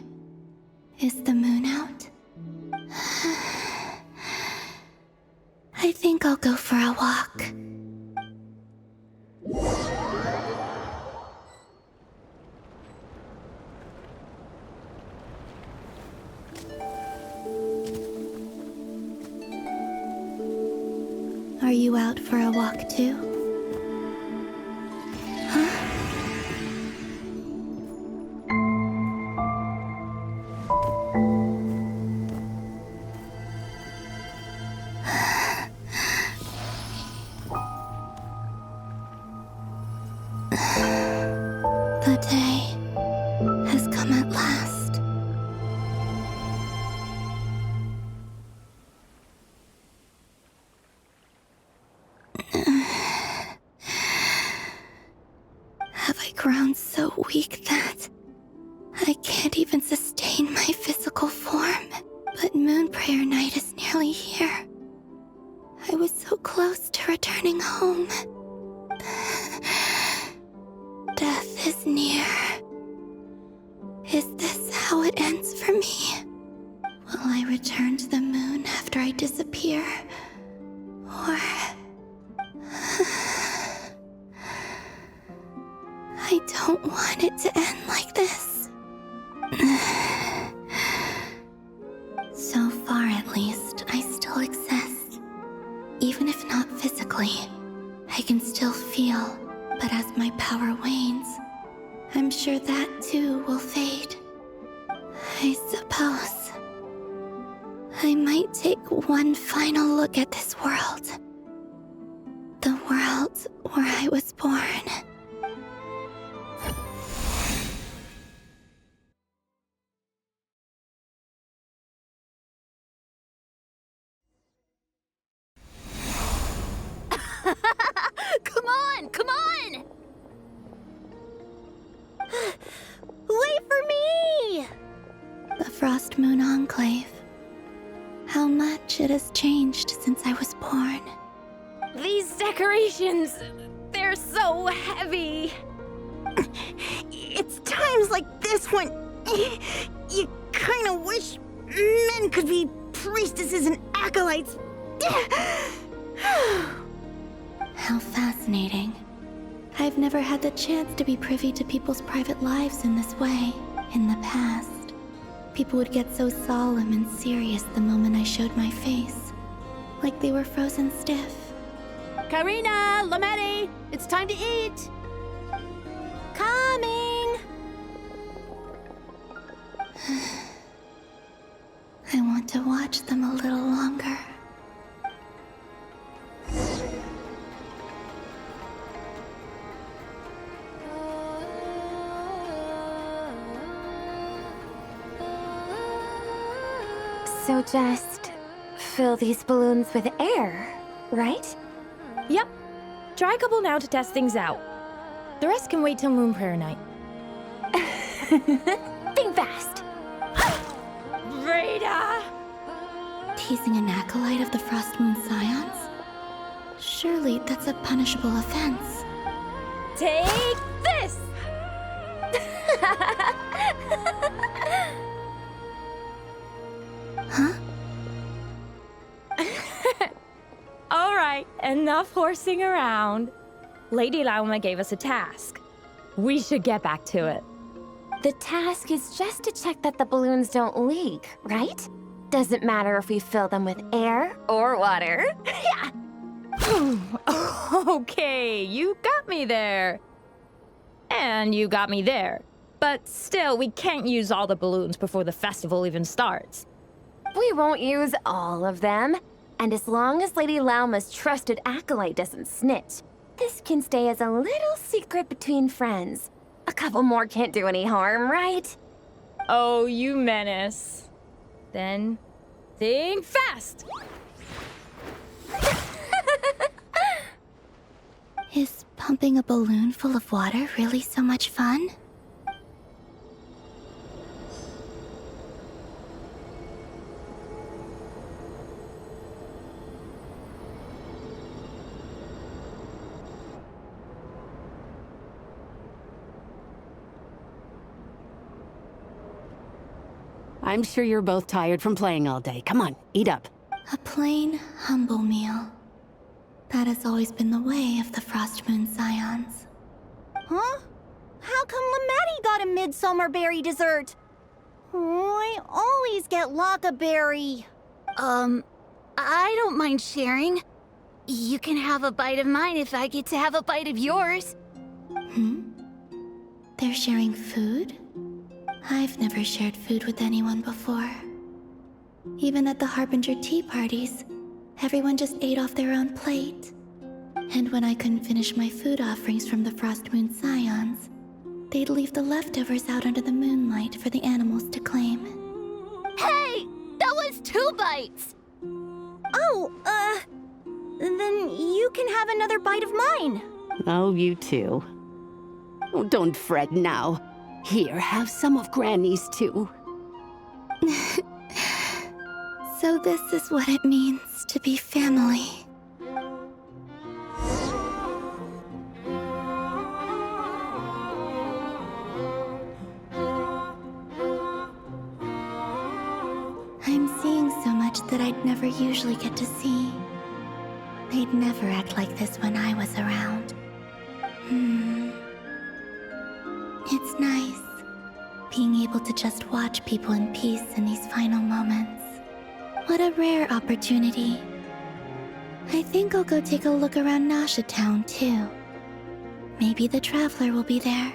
Is the moon out? I think I'll go for a walk. Are you out for a walk too? The day has come at last. so weak that I can't even sustain my physical form. But Moon Prayer Night is nearly here. I was so close to returning home. Death is near. Is this how it ends for me? Will I return to the moon after I disappear? Or... I don't want it to end like this. So far, at least, I still exist. Even if not physically, I can still feel. But as my power wanes, I'm sure that too will fade. I suppose I might take one final look at this world. The world where I was born. Come on! Come on! Wait for me! The Frost Moon Enclave. How much it has changed since I was born. These decorations, they're so heavy. It's times like this when you kind of wish men could be priestesses and acolytes. How fascinating. I've never had the chance to be privy to people's private lives in this way. In the past, people would get so solemn and serious the moment I showed my face. Like they were frozen stiff. Karina, Lametti, it's time to eat. Coming. I want to watch them a little longer. So just fill these balloons with air, right? Yep. Try a couple now to test things out. The rest can wait till Moon Prayer Night. Think fast. Rita! Teasing an acolyte of the Frost Moon Scions? Surely that's a punishable offense. Take this! Huh? All right, enough horsing around. Lady Lauma gave us a task. We should get back to it. The task is just to check that the balloons don't leak, right? Doesn't matter if we fill them with air or water. Yeah. Okay, you got me there. And you got me there. But still, we can't use all the balloons before the festival even starts. We won't use all of them. And as long as Lady Lauma's trusted acolyte doesn't snitch, this can stay as a little secret between friends. A couple more can't do any harm, right? Oh, you menace. Then, think fast! Is pumping a balloon full of water really so much fun? I'm sure you're both tired from playing all day. Come on, eat up. A plain, humble meal. That has always been the way of the Frost Moon Scions. Huh? How come Lametti got a midsummer berry dessert? I always get Lockaberry. I don't mind sharing. You can have a bite of mine if I get to have a bite of yours. They're sharing food? I've never shared food with anyone before. Even at the Harbinger tea parties, everyone just ate off their own plate. And when I couldn't finish my food offerings from the Frost Moon Scions, they'd leave the leftovers out under the moonlight for the animals to claim. Hey! That was 2 bites! Oh, then you can have another bite of mine. Oh, you too. Oh, don't fret now. Here, have some of Granny's too. So this is what it means to be family. I'm seeing so much that I'd never usually get to see. They'd never act like this when I was around. It's nice, being able to just watch people in peace in these final moments. What a rare opportunity. I think I'll go take a look around Nasha Town, too. Maybe the Traveler will be there.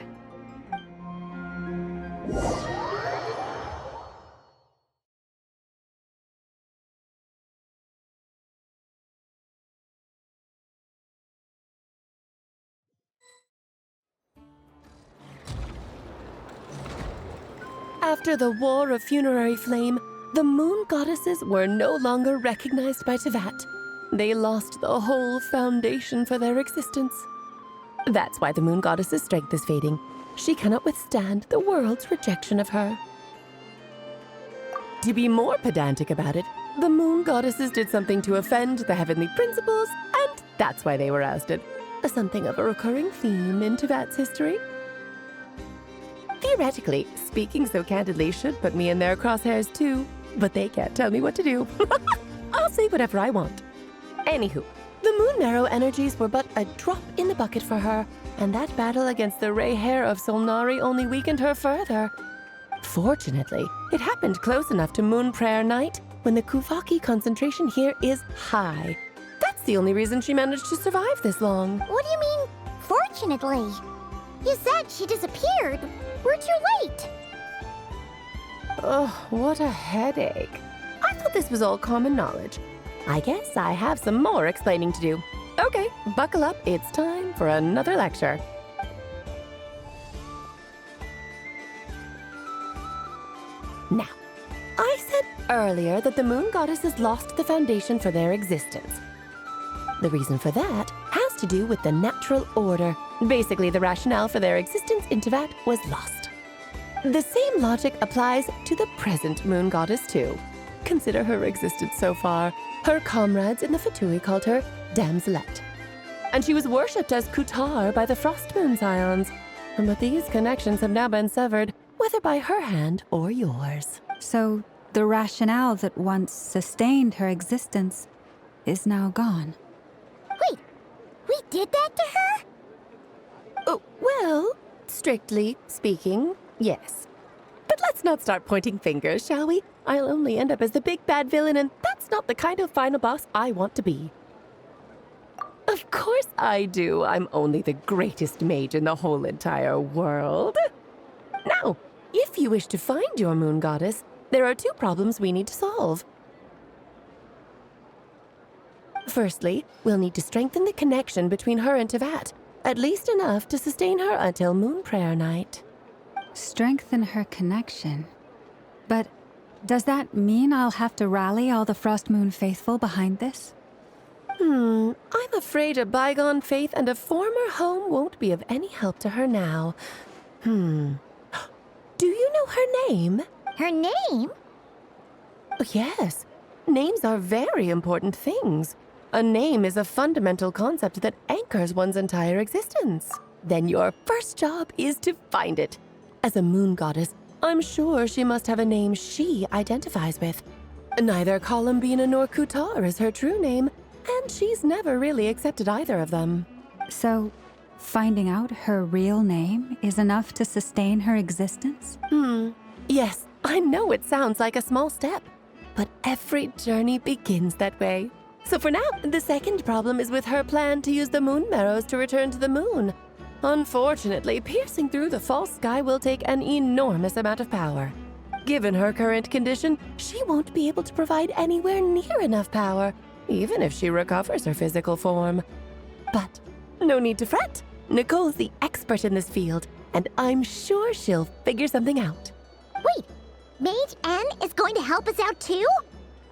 After the War of Funerary Flame, the Moon Goddesses were no longer recognized by Teyvat. They lost the whole foundation for their existence. That's why the Moon Goddess's strength is fading. She cannot withstand the world's rejection of her. To be more pedantic about it, the Moon Goddesses did something to offend the heavenly principles, and that's why they were ousted. Something of a recurring theme in Teyvat's history. Theoretically, speaking so candidly should put me in their crosshairs too, but they can't tell me what to do. I'll say whatever I want. Anywho, the Moon Marrow energies were but a drop in the bucket for her, and that battle against the Ray Hair of Solnari only weakened her further. Fortunately, it happened close enough to Moon Prayer Night when the Kuvaki concentration here is high. That's the only reason she managed to survive this long. What do you mean, fortunately? You said she disappeared. We're too late. Ugh, what a headache. I thought this was all common knowledge. I guess I have some more explaining to do. Okay, buckle up. It's time for another lecture. Now, I said earlier that the Moon Goddesses lost the foundation for their existence. The reason for that has to do with the natural order. Basically, the rationale for their existence in Teyvat was lost. The same logic applies to the present Moon Goddess too. Consider her existence so far. Her comrades in the Fatui called her Damselette. And she was worshipped as Kutar by the Frost Moon Scions. But these connections have now been severed, whether by her hand or yours. So, the rationale that once sustained her existence is now gone. Wait, we did that to her? Oh, well, strictly speaking, yes. But let's not start pointing fingers, shall we? I'll only end up as the big bad villain, and that's not the kind of final boss I want to be. Of course I do. I'm only the greatest mage in the whole entire world. Now, if you wish to find your Moon Goddess, there are two problems we need to solve. Firstly, we'll need to strengthen the connection between her and Teyvat, at least enough to sustain her until Moon Prayer Night. Strengthen her connection? But does that mean I'll have to rally all the Frost Moon faithful behind this? I'm afraid a bygone faith and a former home won't be of any help to her now. Do you know her name? Her name? Yes. Names are very important things. A name is a fundamental concept that anchors one's entire existence. Then your first job is to find it. As a moon goddess, I'm sure she must have a name she identifies with. Neither Columbina nor Kutar is her true name, and she's never really accepted either of them. So, finding out her real name is enough to sustain her existence? Yes, I know it sounds like a small step, but every journey begins that way. So for now, the second problem is with her plan to use the moon marrows to return to the moon. Unfortunately, piercing through the false sky will take an enormous amount of power. Given her current condition, she won't be able to provide anywhere near enough power, even if she recovers her physical form. But no need to fret. Nicole's the expert in this field, and I'm sure she'll figure something out. Wait, Mage N is going to help us out too?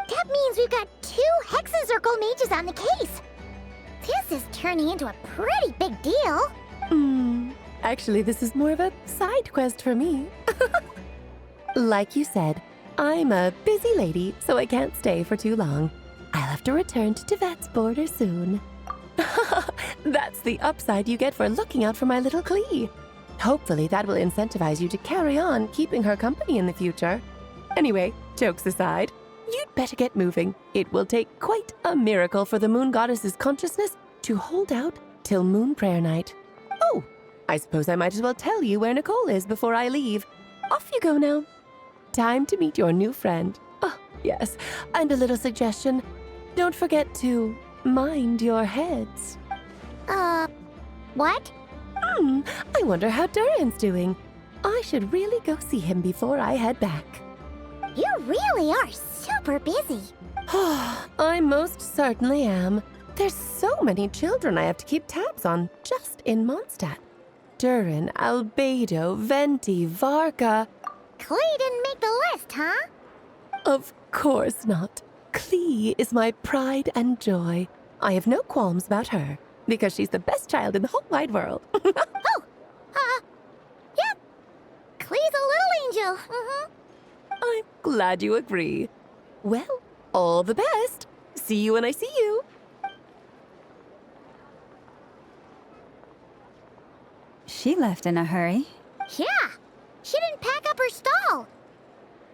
That means we've got 2 Hexacircle mages on the case. This is turning into a pretty big deal. Actually, this is more of a side quest for me. Like you said, I'm a busy lady, so I can't stay for too long. I'll have to return to Teyvat's border soon. That's the upside you get for looking out for my little Klee. Hopefully that will incentivize you to carry on keeping her company in the future. Anyway, jokes aside, you'd better get moving. It will take quite a miracle for the moon goddess's consciousness to hold out till moon prayer night. Oh, I suppose I might as well tell you where Nicole is before I leave. Off you go now. Time to meet your new friend. Oh, yes, and a little suggestion. Don't forget to mind your heads. What? I wonder how Durin's doing. I should really go see him before I head back. You really are super busy. I most certainly am. There's so many children I have to keep tabs on just in Mondstadt. Durin, Albedo, Venti, Varka. Klee didn't make the list, huh? Of course not. Klee is my pride and joy. I have no qualms about her, because she's the best child in the whole wide world. Yep. Klee's a little angel. I'm glad you agree. Well, all the best. See you when I see you. She left in a hurry. Yeah, she didn't pack up her stall.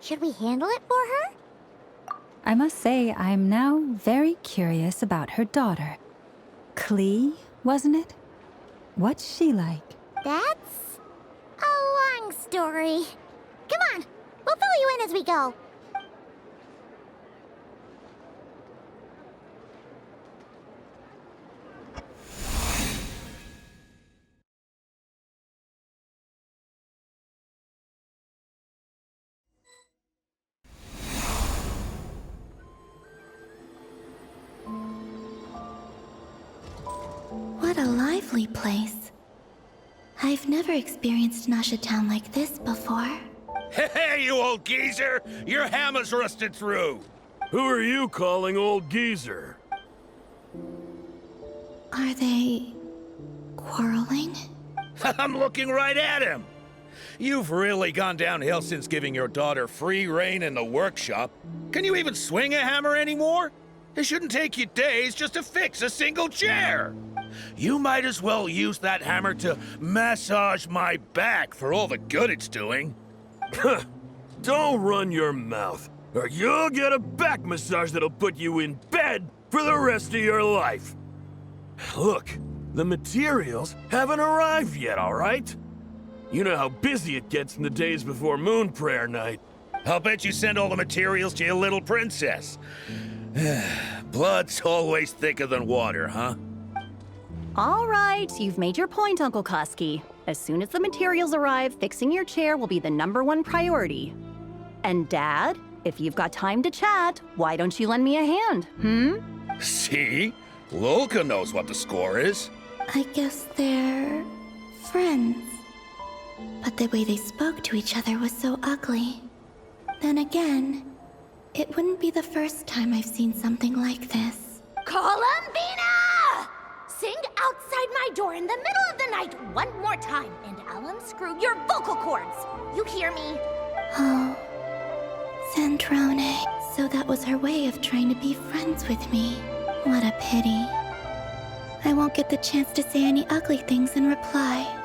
Should we handle it for her? I must say, I'm now very curious about her daughter. Klee, wasn't it? What's she like? That's a long story. Come on, we'll fill you in as we go. What a lively place. I've never experienced Nasha Town like this before. Hey, you old geezer! Your hammer's rusted through! Who are you calling old geezer? Are they quarreling? I'm looking right at him! You've really gone downhill since giving your daughter free reign in the workshop. Can you even swing a hammer anymore? It shouldn't take you days just to fix a single chair. You might as well use that hammer to massage my back for all the good it's doing. Don't run your mouth, or you'll get a back massage that'll put you in bed for the rest of your life. Look, the materials haven't arrived yet, all right? You know how busy it gets in the days before moon prayer night. I'll bet you send all the materials to your little princess. Blood's always thicker than water, huh? All right, you've made your point, Uncle Koski. As soon as the materials arrive, fixing your chair will be the #1 priority. And Dad, if you've got time to chat, why don't you lend me a hand, See? Lolka knows what the score is. I guess they're friends. But the way they spoke to each other was so ugly. Then again, it wouldn't be the first time I've seen something like this. Columbina! Sing outside my door in the middle of the night one more time, and I'll unscrew your vocal cords. You hear me? Oh, Zandrone. So that was her way of trying to be friends with me. What a pity. I won't get the chance to say any ugly things in reply.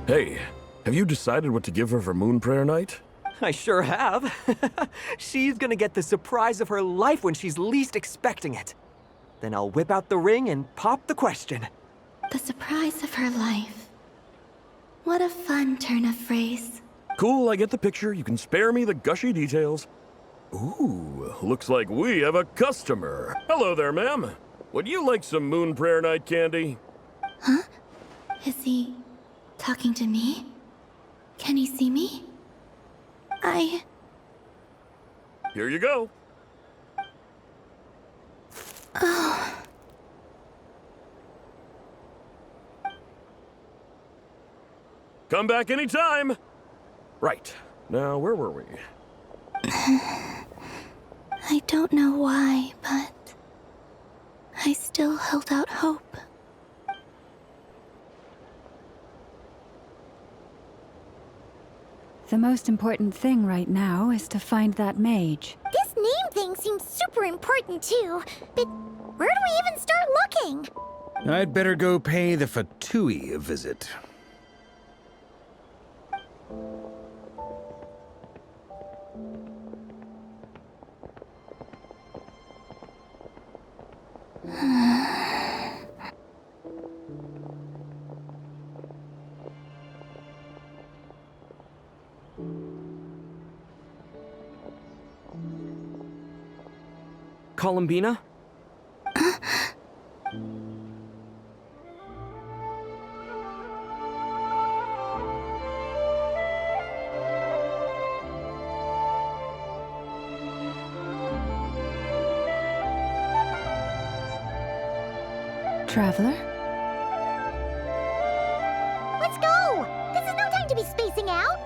Hey, have you decided what to give her for moon prayer night? I sure have. She's gonna get the surprise of her life when she's least expecting it. Then I'll whip out the ring and pop the question. The surprise of her life. What a fun turn of phrase. Cool, I get the picture. You can spare me the gushy details. Ooh, looks like we have a customer. Hello there, ma'am. Would you like some moon prayer night candy? Huh? Is he talking to me? Can he see me? Here you go. Oh. Come back anytime. Right. Now, where were we? I don't know why, but I still held out hope. The most important thing right now is to find that mage. This name thing seems super important too, but where do we even start looking? I'd better go pay the Fatui a visit. Columbina? Traveler? Let's go! This is no time to be spacing out!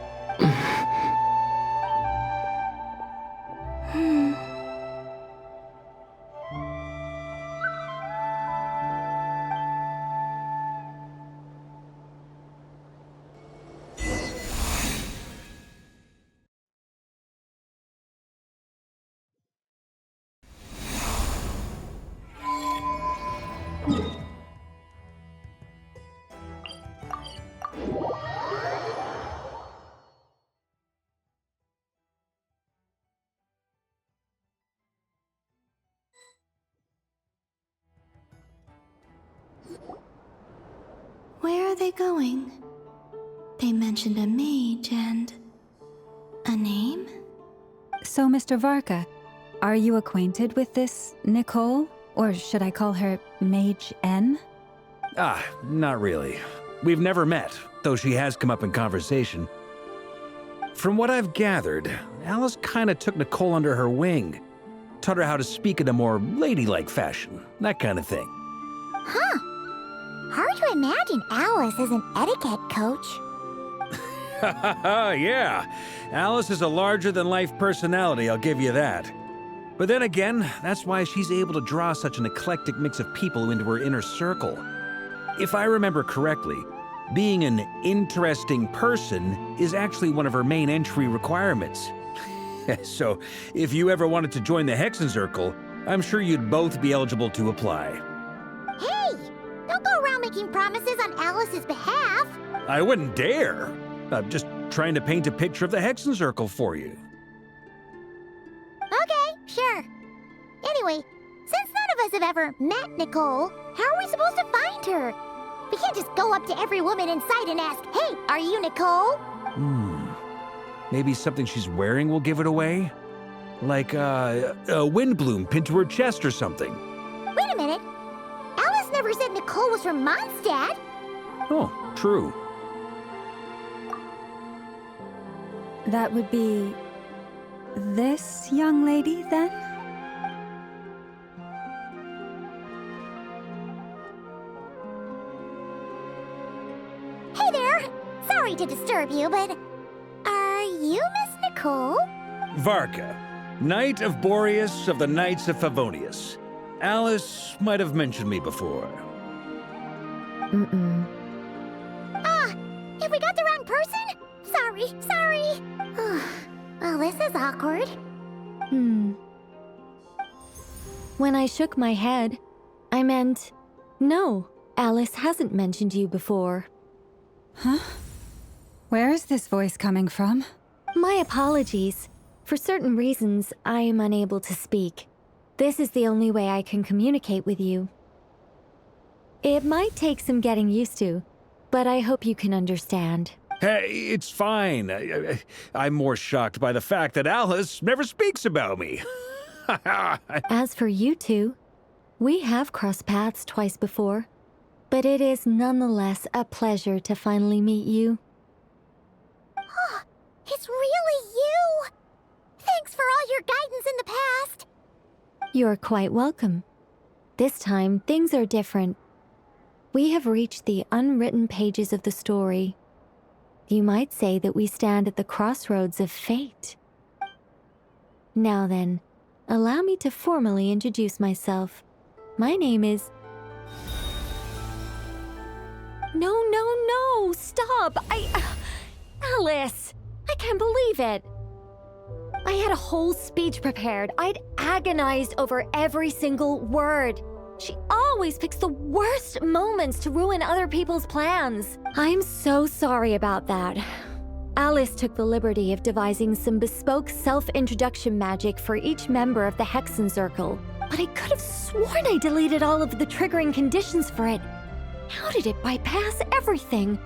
Where are they going? They mentioned a mage and... a name? So, Mr. Varka, are you acquainted with this Nicole? Or should I call her Mage N? Ah, not really. We've never met, though she has come up in conversation. From what I've gathered, Alice kinda took Nicole under her wing. Taught her how to speak in a more ladylike fashion, that kind of thing. Huh. Hard to imagine Alice as an etiquette coach. Yeah, Alice is a larger-than-life personality, I'll give you that. But then again, that's why she's able to draw such an eclectic mix of people into her inner circle. If I remember correctly, being an interesting person is actually one of her main entry requirements. So, if you ever wanted to join the Hexen Circle, I'm sure you'd both be eligible to apply. Hey! Don't go around making promises on Alice's behalf! I wouldn't dare. I'm just trying to paint a picture of the Hexen Circle for you. Okay, sure. Anyway, since none of us have ever met Nicole, how are we supposed to find her? We can't just go up to every woman in sight and ask, "Hey, are you Nicole?" Maybe something she's wearing will give it away? Like, a windbloom pinned to her chest or something. Wait a minute. Alice never said Nicole was from Mondstadt. Oh, true. That would be... this young lady, then? Hey there! Sorry to disturb you, but... are you Miss Nicole? Varka, Knight of Boreas of the Knights of Favonius. Alice might have mentioned me before. Ah! Have we got the wrong person? Sorry. Well, this is awkward. When I shook my head, I meant, no, Alice hasn't mentioned you before. Huh? Where is this voice coming from? My apologies. For certain reasons, I am unable to speak. This is the only way I can communicate with you. It might take some getting used to, but I hope you can understand. Hey, it's fine. I'm more shocked by the fact that Alice never speaks about me. As for you two, we have crossed paths twice before, but it is nonetheless a pleasure to finally meet you. It's really you! Thanks for all your guidance in the past! You're quite welcome. This time, things are different. We have reached the unwritten pages of the story. You might say that we stand at the crossroads of fate. Now then, allow me to formally introduce myself. My name is... No, stop! Alice! I can't believe it! I had a whole speech prepared. I'd agonized over every single word. She always picks the worst moments to ruin other people's plans. I'm so sorry about that. Alice took the liberty of devising some bespoke self-introduction magic for each member of the Hexen Circle. But I could have sworn I deleted all of the triggering conditions for it. How did it bypass everything?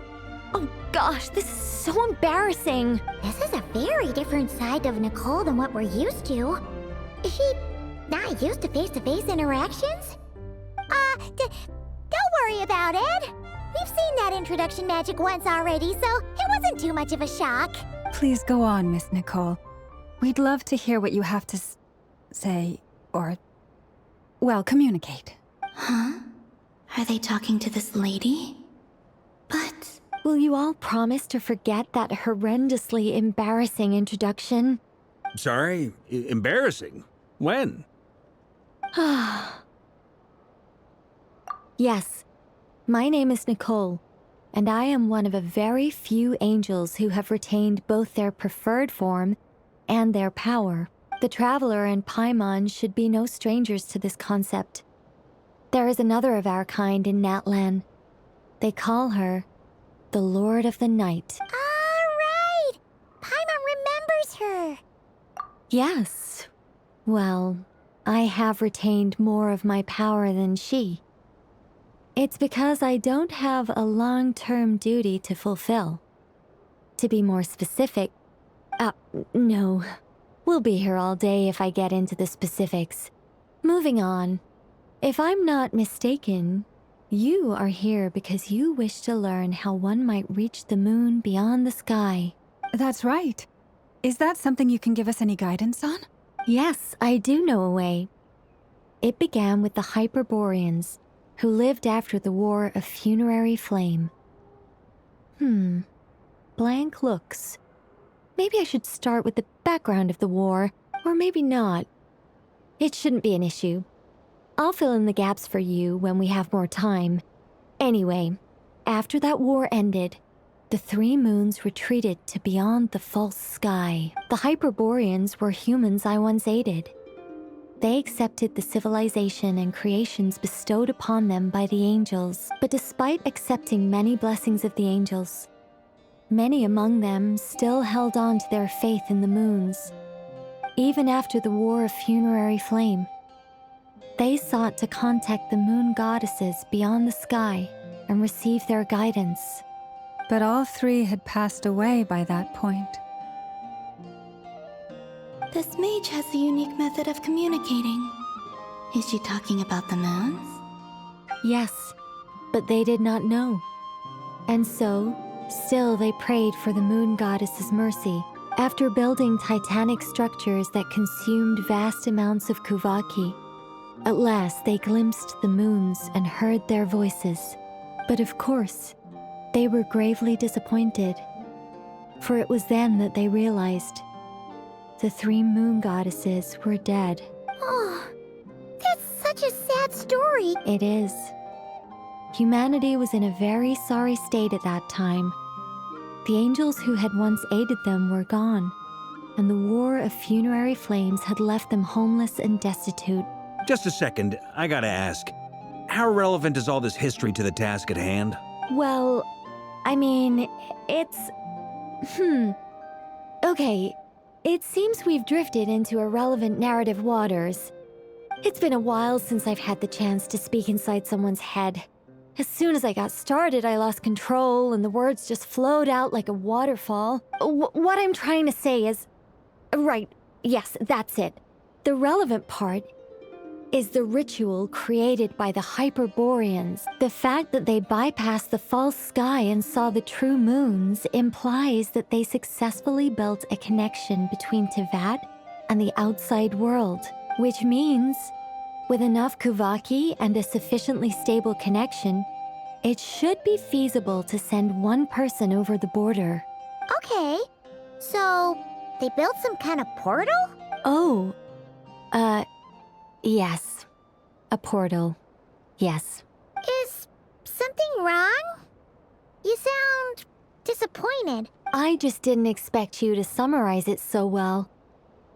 Oh gosh, this is so embarrassing. This is a very different side of Nicole than what we're used to. Is she not used to face-to-face interactions? Don't worry about it. We've seen that introduction magic once already, so it wasn't too much of a shock. Please go on, Miss Nicole. We'd love to hear what you have to say, or, well, communicate. Huh? Are they talking to this lady? But... Will you all promise to forget that horrendously embarrassing introduction? Sorry? Embarrassing? When? Yes. My name is Nicole, and I am one of a very few angels who have retained both their preferred form and their power. The Traveler and Paimon should be no strangers to this concept. There is another of our kind in Natlan. They call her the Lord of the Night. All right! Paimon remembers her. Yes. Well, I have retained more of my power than she. It's because I don't have a long-term duty to fulfill. To be more specific, no. We'll be here all day if I get into the specifics. Moving on. If I'm not mistaken, you are here because you wish to learn how one might reach the moon beyond the sky. That's right. Is that something you can give us any guidance on? Yes, I do know a way. It began with the Hyperboreans, who lived after the War of Funerary Flame. Blank looks. Maybe I should start with the background of the war, or maybe not. It shouldn't be an issue. I'll fill in the gaps for you when we have more time. Anyway, after that war ended, the three moons retreated to beyond the false sky. The Hyperboreans were humans I once aided. They accepted the civilization and creations bestowed upon them by the angels, but despite accepting many blessings of the angels, many among them still held on to their faith in the moons. Even after the War of Funerary Flame, they sought to contact the moon goddesses beyond the sky and receive their guidance. But all three had passed away by that point. This mage has a unique method of communicating. Is she talking about the moons? Yes, but they did not know. And so, still they prayed for the moon goddess's mercy. After building titanic structures that consumed vast amounts of Kuvaki, at last they glimpsed the moons and heard their voices. But of course, they were gravely disappointed, for it was then that they realized the three moon goddesses were dead. Oh, that's such a sad story. It is. Humanity was in a very sorry state at that time. The angels who had once aided them were gone, and the War of Funerary Flames had left them homeless and destitute. Just a second, I gotta ask. How relevant is all this history to the task at hand? Well, I mean, it's... Okay, it seems we've drifted into irrelevant narrative waters. It's been a while since I've had the chance to speak inside someone's head. As soon as I got started, I lost control, and the words just flowed out like a waterfall. What I'm trying to say is... Right, yes, that's it. The relevant part is the ritual created by the Hyperboreans. The fact that they bypassed the false sky and saw the true moons implies that they successfully built a connection between Teyvat and the outside world, which means, with enough Kuvaki and a sufficiently stable connection, it should be feasible to send one person over the border. Okay, so they built some kind of portal? Oh, yes. A portal. Yes. Is something wrong? You sound disappointed. I just didn't expect you to summarize it so well.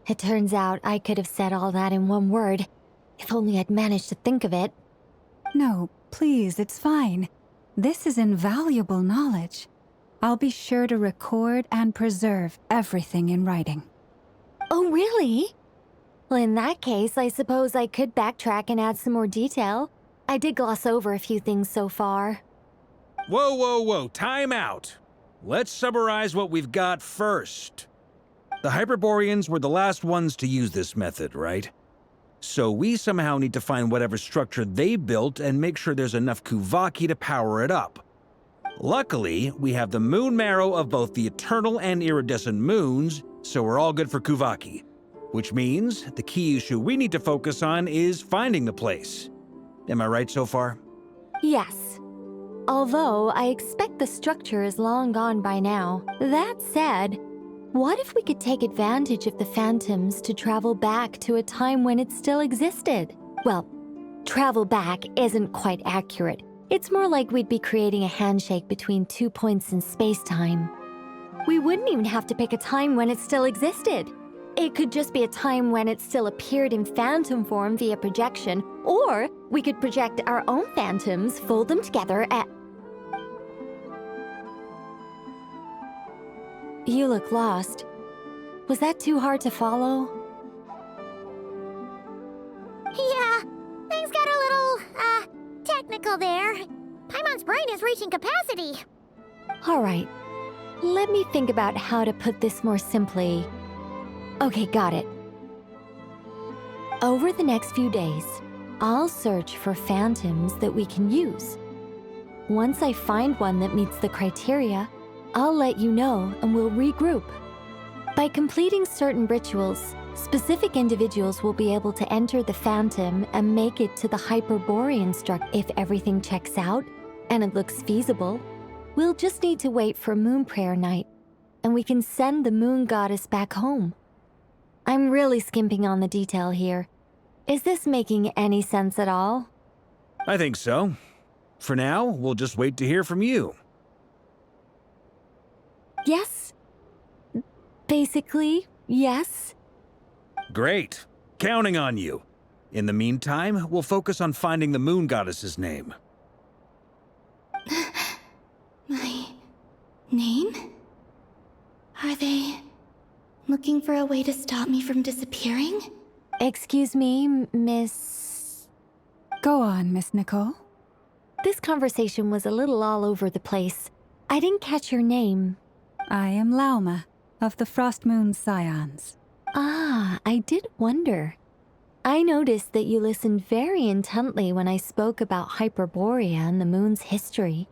It turns out I could have said all that in one word, if only I'd managed to think of it. No, please, it's fine. This is invaluable knowledge. I'll be sure to record and preserve everything in writing. Oh, really? Well, in that case, I suppose I could backtrack and add some more detail. I did gloss over a few things so far. Whoa, whoa, whoa, time out. Let's summarize what we've got first. The Hyperboreans were the last ones to use this method, right? So we somehow need to find whatever structure they built and make sure there's enough Kuvaki to power it up. Luckily, we have the moon marrow of both the eternal and iridescent moons, so we're all good for Kuvaki. Which means the key issue we need to focus on is finding the place. Am I right so far? Yes. Although I expect the structure is long gone by now. That said, what if we could take advantage of the phantoms to travel back to a time when it still existed? Well, travel back isn't quite accurate. It's more like we'd be creating a handshake between 2 points in space-time. We wouldn't even have to pick a time when it still existed. It could just be a time when it still appeared in phantom form via projection, or we could project our own phantoms, fold them together at... You look lost. Was that too hard to follow? Yeah, things got a little, technical there. Paimon's brain is reaching capacity. All right. Let me think about how to put this more simply. Okay, got it. Over the next few days, I'll search for phantoms that we can use. Once I find one that meets the criteria, I'll let you know and we'll regroup. By completing certain rituals, specific individuals will be able to enter the phantom and make it to the Hyperborean structure. If everything checks out and it looks feasible, we'll just need to wait for Moon Prayer Night, and we can send the Moon Goddess back home. I'm really skimping on the detail here. Is this making any sense at all? I think so. For now, we'll just wait to hear from you. Yes. Basically, yes. Great. Counting on you. In the meantime, we'll focus on finding the Moon Goddess's name. My name? Are they looking for a way to stop me from disappearing? Excuse me, Miss... Go on, Miss Nicole. This conversation was a little all over the place. I didn't catch your name. I am Lauma, of the Frost Moon Scions. Ah, I did wonder. I noticed that you listened very intently when I spoke about Hyperborea and the moon's history.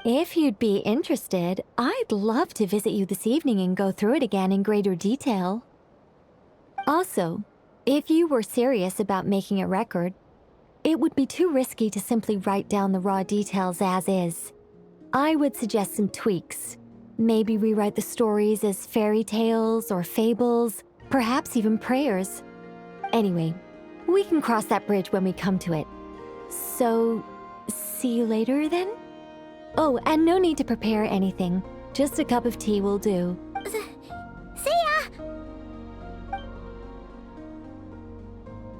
If you'd be interested, I'd love to visit you this evening and go through it again in greater detail. Also, if you were serious about making a record, it would be too risky to simply write down the raw details as is. I would suggest some tweaks. Maybe rewrite the stories as fairy tales or fables, perhaps even prayers. Anyway, we can cross that bridge when we come to it. So, see you later then? Oh, and no need to prepare anything. Just a cup of tea will do. See ya!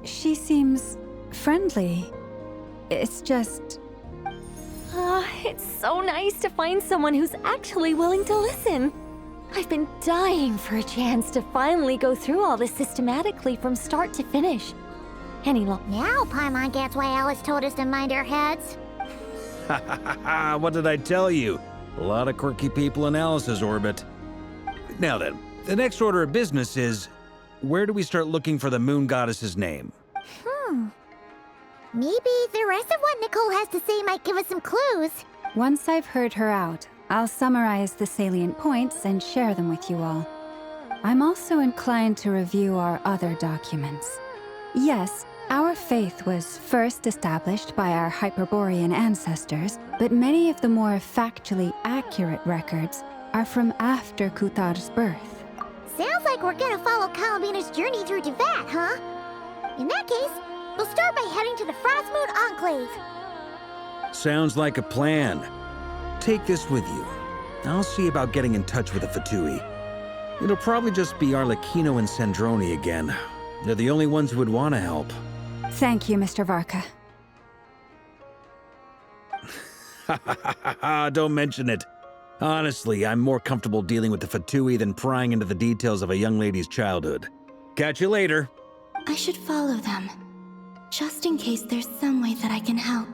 She seems friendly. It's just... It's so nice to find someone who's actually willing to listen. I've been dying for a chance to finally go through all this systematically from start to finish. Now Paimon gets why Alice told us to mind our heads. Ha ha ha ha, what did I tell you? A lot of quirky people in Alice's orbit. Now then, the next order of business is, where do we start looking for the Moon Goddess's name? Maybe the rest of what Nicole has to say might give us some clues. Once I've heard her out, I'll summarize the salient points and share them with you all. I'm also inclined to review our other documents. Yes, our faith was first established by our Hyperborean ancestors, but many of the more factually accurate records are from after Kutar's birth. Sounds like we're gonna follow Columbina's journey through Teyvat, huh? In that case, we'll start by heading to the Frost Moon Enclave. Sounds like a plan. Take this with you. I'll see about getting in touch with the Fatui. It'll probably just be Arlecchino and Sandroni again. They're the only ones who would want to help. Thank you, Mr. Varka. Don't mention it. Honestly, I'm more comfortable dealing with the Fatui than prying into the details of a young lady's childhood. Catch you later. I should follow them, just in case there's some way that I can help.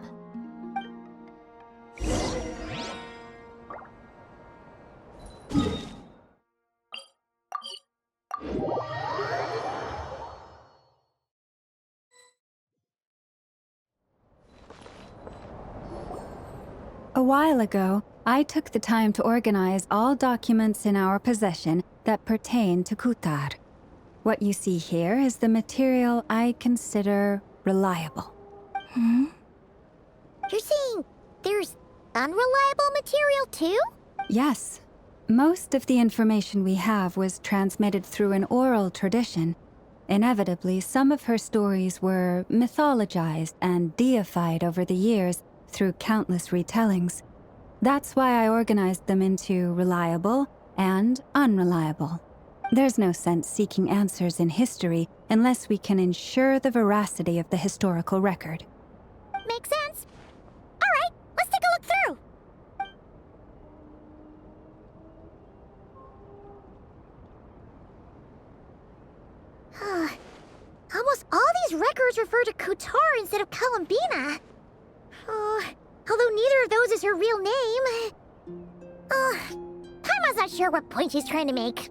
A while ago, I took the time to organize all documents in our possession that pertain to Kutar. What you see here is the material I consider reliable. You're saying there's unreliable material too? Yes. Most of the information we have was transmitted through an oral tradition. Inevitably, some of her stories were mythologized and deified over the years through countless retellings. That's why I organized them into reliable and unreliable. There's no sense seeking answers in history unless we can ensure the veracity of the historical record. Makes sense. All right, let's take a look through. Almost all these records refer to Kutar instead of Columbina. Although neither of those is her real name. Paimon's not sure what point she's trying to make.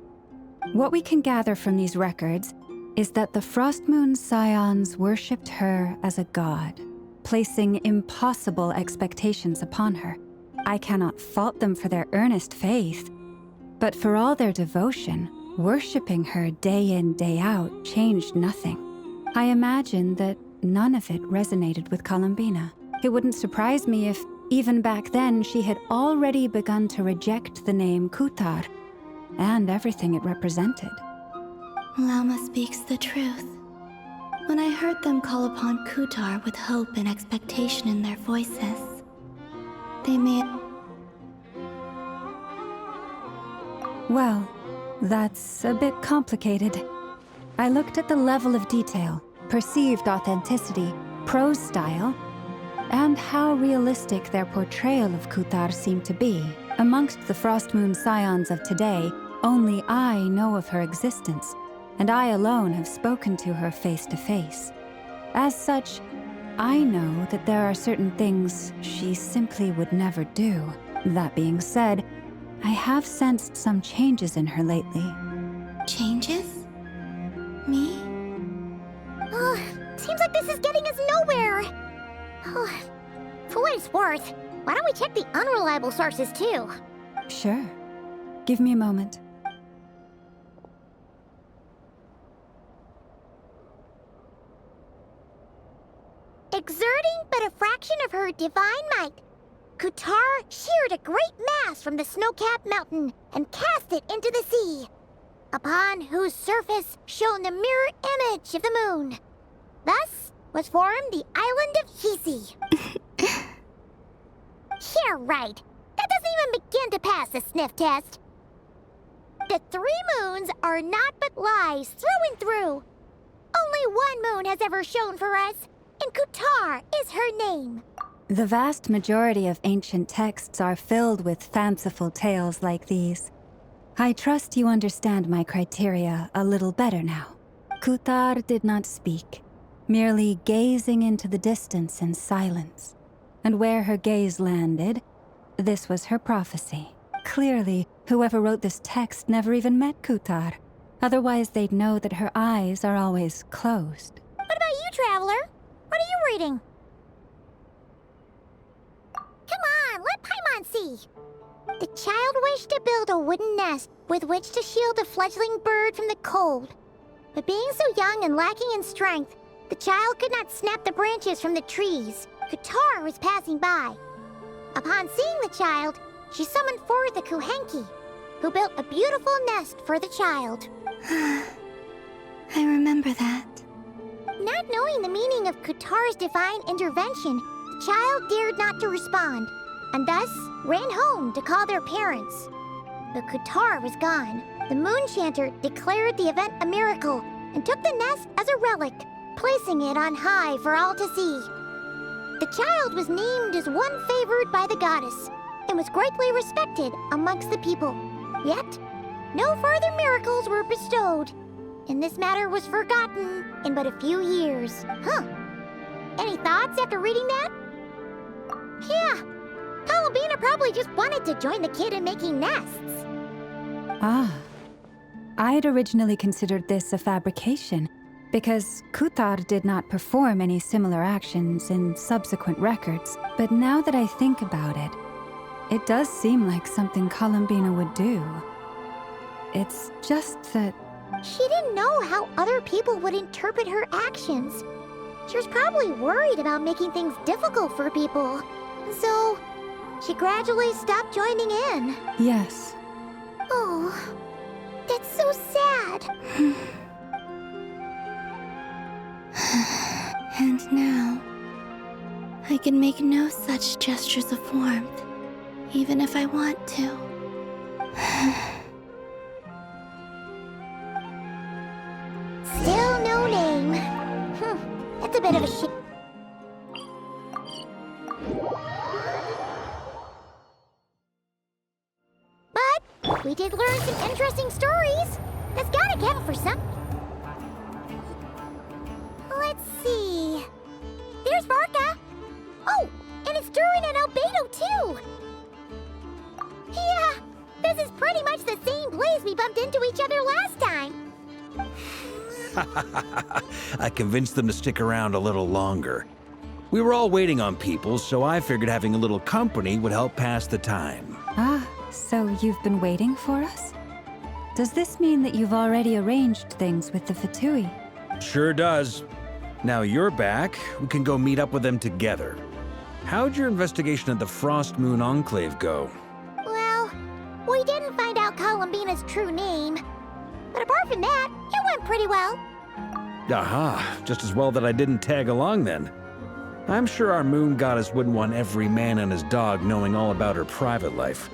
What we can gather from these records is that the Frost Moon Scions worshipped her as a god, placing impossible expectations upon her. I cannot fault them for their earnest faith, but for all their devotion, worshipping her day in, day out changed nothing. I imagine that none of it resonated with Columbina. It wouldn't surprise me if, even back then, she had already begun to reject the name Kutar and everything it represented. Lauma speaks the truth. When I heard them call upon Kutar with hope and expectation in their voices, they made... Well, that's a bit complicated. I looked at the level of detail, perceived authenticity, prose style, and how realistic their portrayal of Kutar seemed to be. Amongst the Frost Moon Scions of today, only I know of her existence, and I alone have spoken to her face to face. As such, I know that there are certain things she simply would never do. That being said, I have sensed some changes in her lately. Changes? Me? Seems like this is getting us nowhere. For what it's worth, why don't we check the unreliable sources too? Sure. Give me a moment. Exerting but a fraction of her divine might, Kutar sheared a great mass from the snow-capped mountain and cast it into the sea, upon whose surface shone the mirror image of the moon. Thus was formed the island of Hisi. Yeah, right. That doesn't even begin to pass the sniff test. The 3 moons are naught but lies through and through. Only one moon has ever shone for us, and Kutar is her name. The vast majority of ancient texts are filled with fanciful tales like these. I trust you understand my criteria a little better now. Kutar did not speak, merely gazing into the distance in silence. And where her gaze landed, this was her prophecy. Clearly, whoever wrote this text never even met Kutar. Otherwise, they'd know that her eyes are always closed. What about you, Traveler? What are you reading? Come on, let Paimon see. The child wished to build a wooden nest with which to shield the fledgling bird from the cold. But being so young and lacking in strength, the child could not snap the branches from the trees. Kutar was passing by. Upon seeing the child, she summoned forth the Kuhenki, who built a beautiful nest for the child. I remember that. Not knowing the meaning of Kutar's divine intervention, the child dared not to respond, and thus ran home to call their parents. But Kutar was gone. The Moon Chanter declared the event a miracle and took the nest as a relic, placing it on high for all to see. The child was named as one favored by the goddess and was greatly respected amongst the people. Yet, no further miracles were bestowed, and this matter was forgotten in but a few years. Huh. Any thoughts after reading that? Yeah. Columbina probably just wanted to join the kid in making nests. Ah. I had originally considered this a fabrication, because Kutar did not perform any similar actions in subsequent records. But now that I think about it, it does seem like something Columbina would do. It's just that... She didn't know how other people would interpret her actions. She was probably worried about making things difficult for people. So, she gradually stopped joining in. Yes. Oh, that's so sad. And now, I can make no such gestures of warmth, even if I want to. Still no name. That's a bit of a shit. But we did learn some interesting stories. That's gotta count for something. Let's see. There's Varka. Oh, and it's Durin and Albedo too. Yeah, this is pretty much the same place we bumped into each other last time. I convinced them to stick around a little longer. We were all waiting on people, so I figured having a little company would help pass the time. Ah, so you've been waiting for us? Does this mean that you've already arranged things with the Fatui? Sure does. Now you're back, we can go meet up with them together. How'd your investigation at the Frost Moon Enclave go? Well, we didn't find out Columbina's true name. But apart from that, it went pretty well. Aha, just as well that I didn't tag along then. I'm sure our moon goddess wouldn't want every man and his dog knowing all about her private life.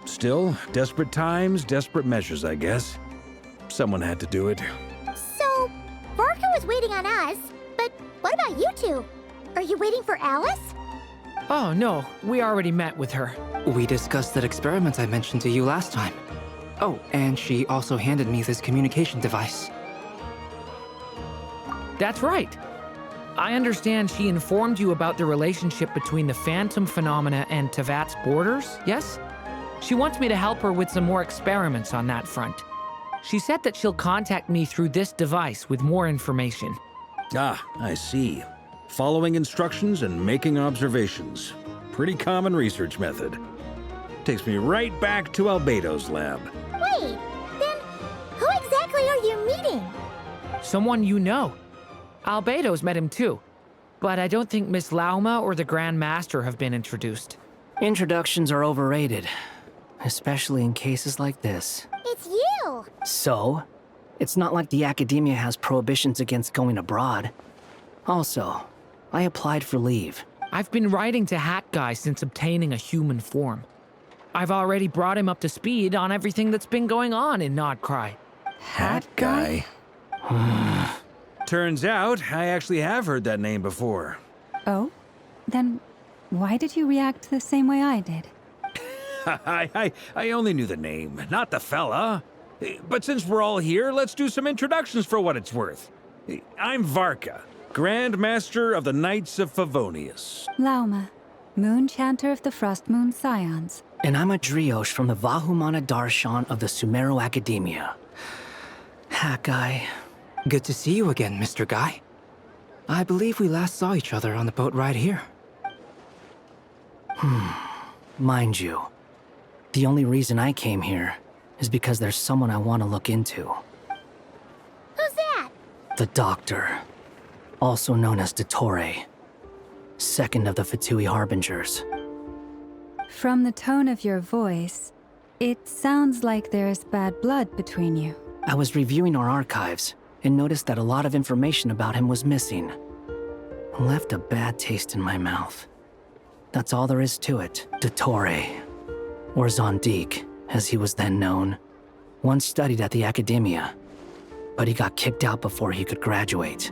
Still, desperate times, desperate measures, I guess. Someone had to do it. So, Varka was waiting on us, but what about you two? Are you waiting for Alice? Oh, no. We already met with her. We discussed that experiment I mentioned to you last time. Oh, and she also handed me this communication device. That's right. I understand she informed you about the relationship between the phantom phenomena and Teyvat's borders, yes? She wants me to help her with some more experiments on that front. She said that she'll contact me through this device with more information. Ah, I see. Following instructions and making observations. Pretty common research method. Takes me right back to Albedo's lab. Wait, then who exactly are you meeting? Someone you know. Albedo's met him too. But I don't think Miss Lauma or the Grand Master have been introduced. Introductions are overrated, especially in cases like this. It's you! So? It's not like the academia has prohibitions against going abroad. Also, I applied for leave. I've been writing to Hat Guy since obtaining a human form. I've already brought him up to speed on everything that's been going on in Nod-Krai. Hat Guy? Turns out, I actually have heard that name before. Oh? Then why did you react the same way I did? I only knew the name, not the fella. But since we're all here, let's do some introductions for what it's worth. I'm Varka, Grand Master of the Knights of Favonius. Lauma, Moon Chanter of the Frost Moon Scions. And I'm a Drioche from the Vahumana Darshan of the Sumero Academia. Hat Guy. Good to see you again, Mr. Guy. I believe we last saw each other on the boat ride here. Mind you, the only reason I came here is because there's someone I want to look into. Who's that? The Doctor, also known as Dottore, second of the Fatui Harbingers. From the tone of your voice, It sounds like there's bad blood between you. I was reviewing our archives and noticed that a lot of information about him was missing. Left a bad taste in my mouth. That's all there is to it. Dottore, or Zondik, as he was then known, once studied at the Academia, but he got kicked out before he could graduate.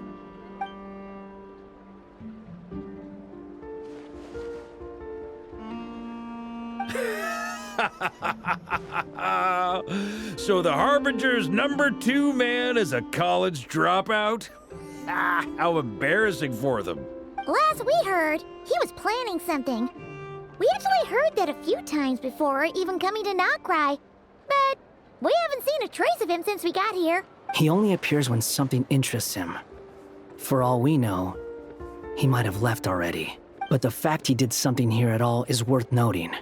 So the Harbinger's #2 man is a college dropout? How embarrassing for them. Last we heard, he was planning something. We actually heard that a few times before, even coming to Nod-Krai. But we haven't seen a trace of him since we got here. He only appears when something interests him. For all we know, he might have left already. But the fact he did something here at all is worth noting.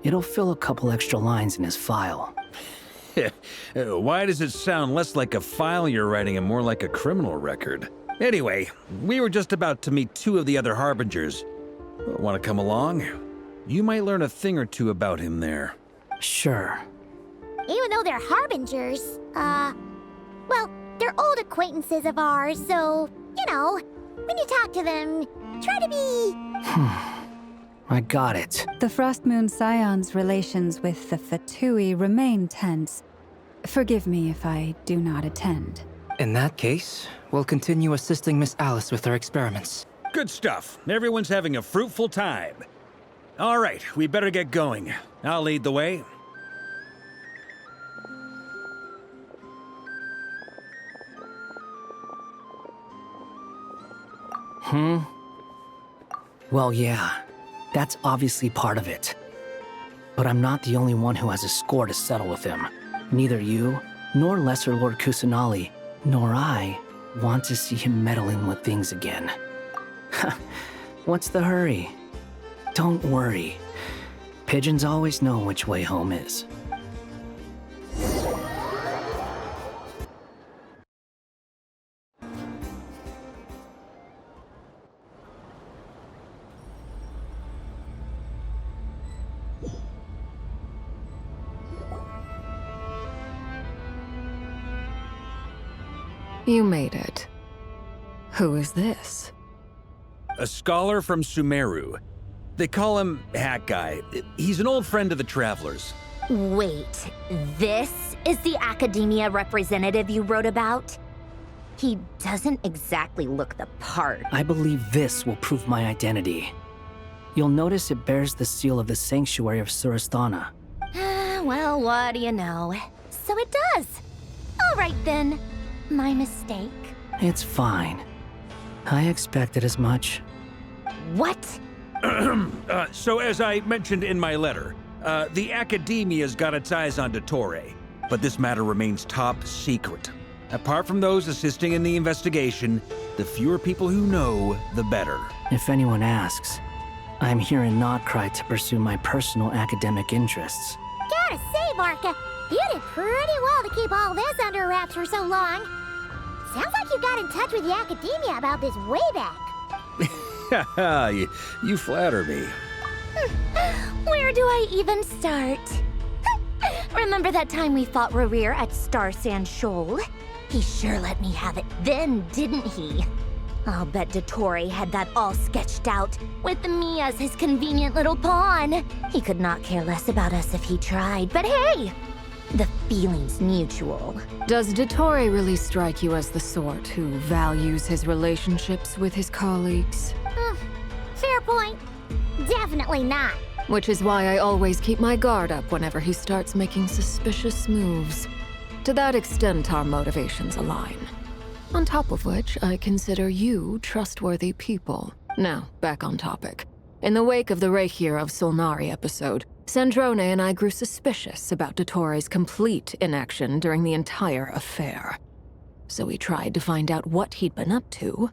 It'll fill a couple extra lines in his file. Why does it sound less like a file you're writing and more like a criminal record? Anyway, we were just about to meet 2 of the other Harbingers. Want to come along? You might learn a thing or two about him there. Sure. Even though they're Harbingers, well, they're old acquaintances of ours, so, you know, when you talk to them, try to be... I got it. The Frost Moon Scion's relations with the Fatui remain tense. Forgive me if I do not attend. In that case, we'll continue assisting Miss Alice with her experiments. Good stuff. Everyone's having a fruitful time. All right, we better get going. I'll lead the way. Well, yeah. That's obviously part of it. But I'm not the only one who has a score to settle with him. Neither you, nor Lesser Lord Kusanali, nor I want to see him meddling with things again. What's the hurry? Don't worry. Pigeons always know which way home is. You made it. Who is this? A scholar from Sumeru. They call him Hat Guy. He's an old friend of the Travelers. Wait, this is the Academia representative you wrote about? He doesn't exactly look the part. I believe this will prove my identity. You'll notice it bears the seal of the Sanctuary of Surasthana. Well, what do you know? So it does. All right then. My mistake. It's fine. I expected as much. What? So as I mentioned in my letter, the Academia's got its eyes on Dottore, but this matter remains top secret. Apart from those assisting in the investigation, the fewer people who know, the better. If anyone asks, I'm here in Nod-Krai to pursue my personal academic interests. Gotta say, Varka, you did pretty well to keep all this under wraps for so long. Sounds like you got in touch with the Academia about this way back. You flatter me. Where do I even start? Remember that time we fought Rerir at Star Sand Shoal? He sure let me have it then, didn't he? I'll bet Dottore had that all sketched out, with me as his convenient little pawn. He could not care less about us if he tried, but hey! The feeling's mutual. Does Dottore really strike you as the sort who values his relationships with his colleagues? Fair point. Definitely not. Which is why I always keep my guard up whenever he starts making suspicious moves. To that extent, our motivations align. On top of which, I consider you trustworthy people. Now, back on topic. In the wake of the Reikir of Solnari episode, Sandrone and I grew suspicious about Dottore's complete inaction during the entire affair. So we tried to find out what he'd been up to,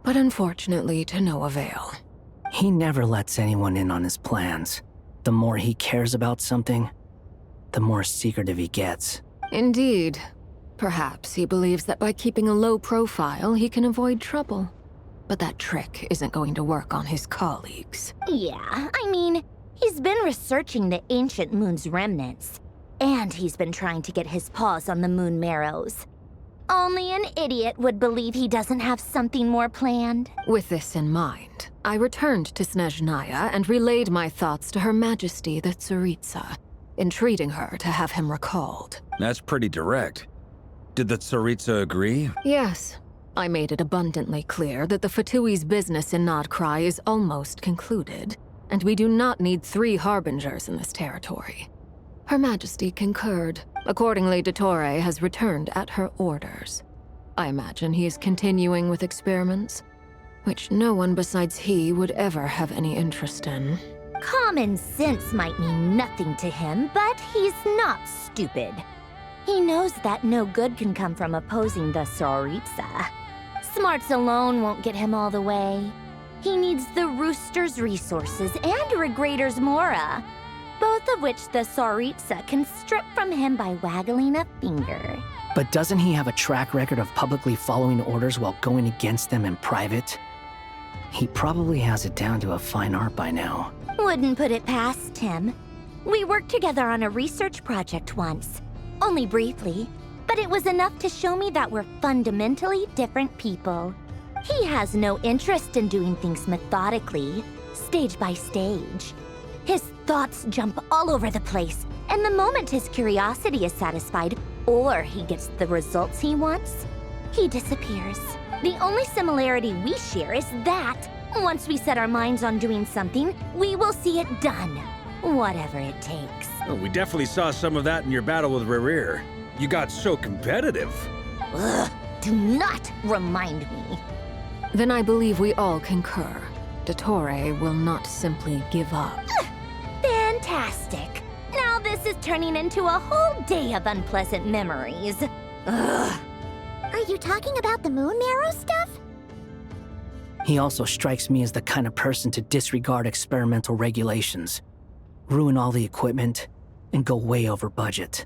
but unfortunately to no avail. He never lets anyone in on his plans. The more he cares about something, the more secretive he gets. Indeed. Perhaps he believes that by keeping a low profile, he can avoid trouble. But that trick isn't going to work on his colleagues. Yeah, I mean, he He's been researching the ancient moon's remnants, and he's been trying to get his paws on the moon marrows. Only an idiot would believe he doesn't have something more planned. With this in mind, I returned to Snezhnaya and relayed my thoughts to Her Majesty the Tsaritsa, entreating her to have him recalled. That's pretty direct. Did the Tsaritsa agree? Yes. I made it abundantly clear that the Fatui's business in Nod-Krai is almost concluded, and we do not need 3 harbingers in this territory. Her Majesty concurred. Accordingly, Dottore has returned at her orders. I imagine he is continuing with experiments, which no one besides he would ever have any interest in. Common sense might mean nothing to him, but he's not stupid. He knows that no good can come from opposing the Tsaritsa. Smarts alone won't get him all the way. He needs the Rooster's resources and Regrator's Mora, both of which the Tsaritsa can strip from him by waggling a finger. But doesn't he have a track record of publicly following orders while going against them in private? He probably has it down to a fine art by now. Wouldn't put it past him. We worked together on a research project once. Only briefly, but it was enough to show me that we're fundamentally different people. He has no interest in doing things methodically, stage by stage. His thoughts jump all over the place, and the moment his curiosity is satisfied, or he gets the results he wants, he disappears. The only similarity we share is that, once we set our minds on doing something, we will see it done, whatever it takes. Oh, we definitely saw some of that in your battle with Rerir. You got so competitive. Ugh, do not remind me. Then I believe we all concur. Dottore will not simply give up. Fantastic. Now this is turning into a whole day of unpleasant memories. Ugh. Are you talking about the moon marrow stuff? He also strikes me as the kind of person to disregard experimental regulations, ruin all the equipment, and go way over budget.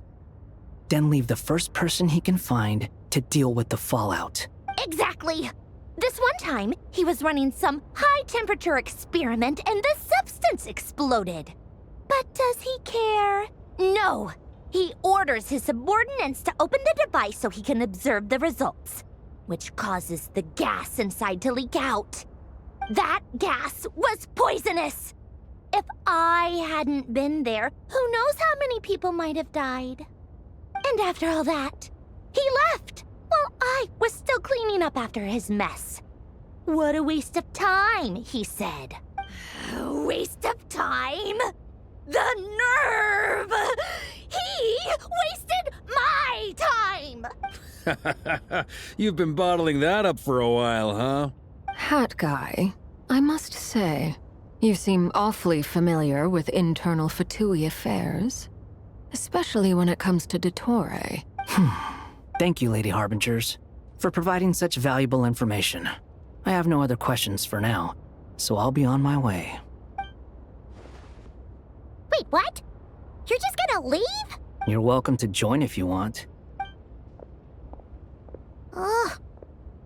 Then leave the first person he can find to deal with the fallout. Exactly. This one time, he was running some high-temperature experiment and the substance exploded. But does he care? No. He orders his subordinates to open the device so he can observe the results, which causes the gas inside to leak out. That gas was poisonous. If I hadn't been there, who knows how many people might have died. And after all that, he left while I was still cleaning up after his mess. What a waste of time, he said. Waste of time? The nerve! He wasted my time! You've been bottling that up for a while, huh? Hat guy, I must say, you seem awfully familiar with internal Fatui affairs. Especially when it comes to Dottore. Thank you, Lady Harbingers, for providing such valuable information. I have no other questions for now, so I'll be on my way. Wait, what? You're just gonna leave? You're welcome to join if you want. Ugh.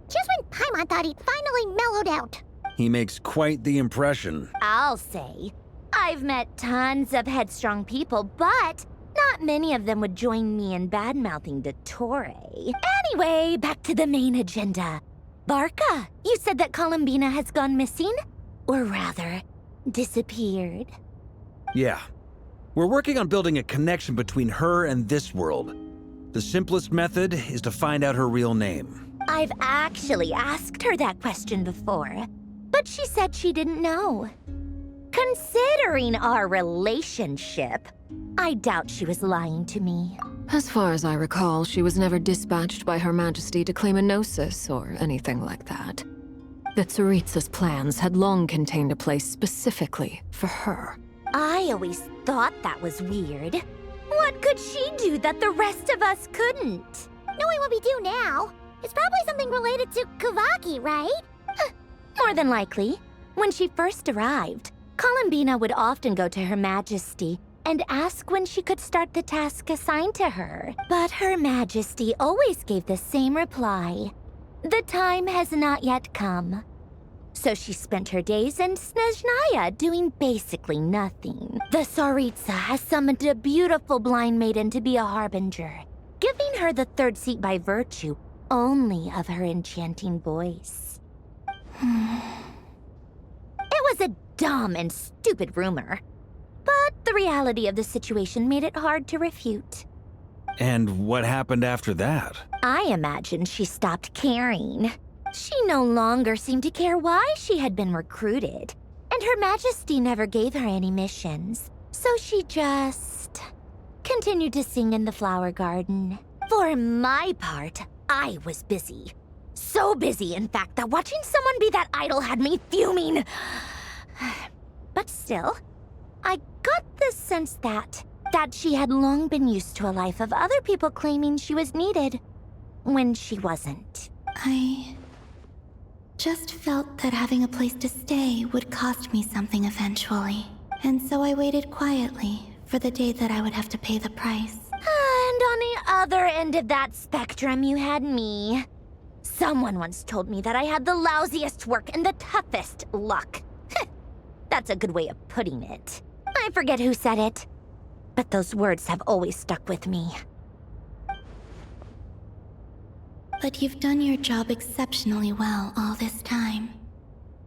Just when Paimon thought he'd finally mellowed out. He makes quite the impression. I'll say. I've met tons of headstrong people, but not many of them would join me in bad-mouthing Dottore. Anyway, back to the main agenda. Barca, you said that Columbina has gone missing? Or rather, disappeared. Yeah. We're working on building a connection between her and this world. The simplest method is to find out her real name. I've actually asked her that question before, but she said she didn't know. Considering our relationship, I doubt she was lying to me. As far as I recall, she was never dispatched by Her Majesty to claim a gnosis or anything like that. The Tsaritsa's plans had long contained a place specifically for her. I always thought that was weird. What could she do that the rest of us couldn't? Knowing what we do now, it's probably something related to Kavaki, right? More than likely. When she first arrived, Columbina would often go to Her Majesty and ask when she could start the task assigned to her. But Her Majesty always gave the same reply. The time has not yet come. So she spent her days in Snezhnaya doing basically nothing. The Tsaritsa has summoned a beautiful blind maiden to be a harbinger, giving her the third seat by virtue only of her enchanting voice. It was a dumb and stupid rumor, but the reality of the situation made it hard to refute. And what happened after that? I imagine she stopped caring. She no longer seemed to care why she had been recruited, and Her Majesty never gave her any missions, so she just continued to sing in the flower garden. For my part, I was busy. So busy, in fact, that watching someone be that idol had me fuming. But still, I got the sense that she had long been used to a life of other people claiming she was needed when she wasn't. I just felt that having a place to stay would cost me something eventually. And so I waited quietly for the day that I would have to pay the price. And on the other end of that spectrum, you had me. Someone once told me that I had the lousiest work and the toughest luck. That's a good way of putting it. I forget who said it, but those words have always stuck with me. But you've done your job exceptionally well all this time.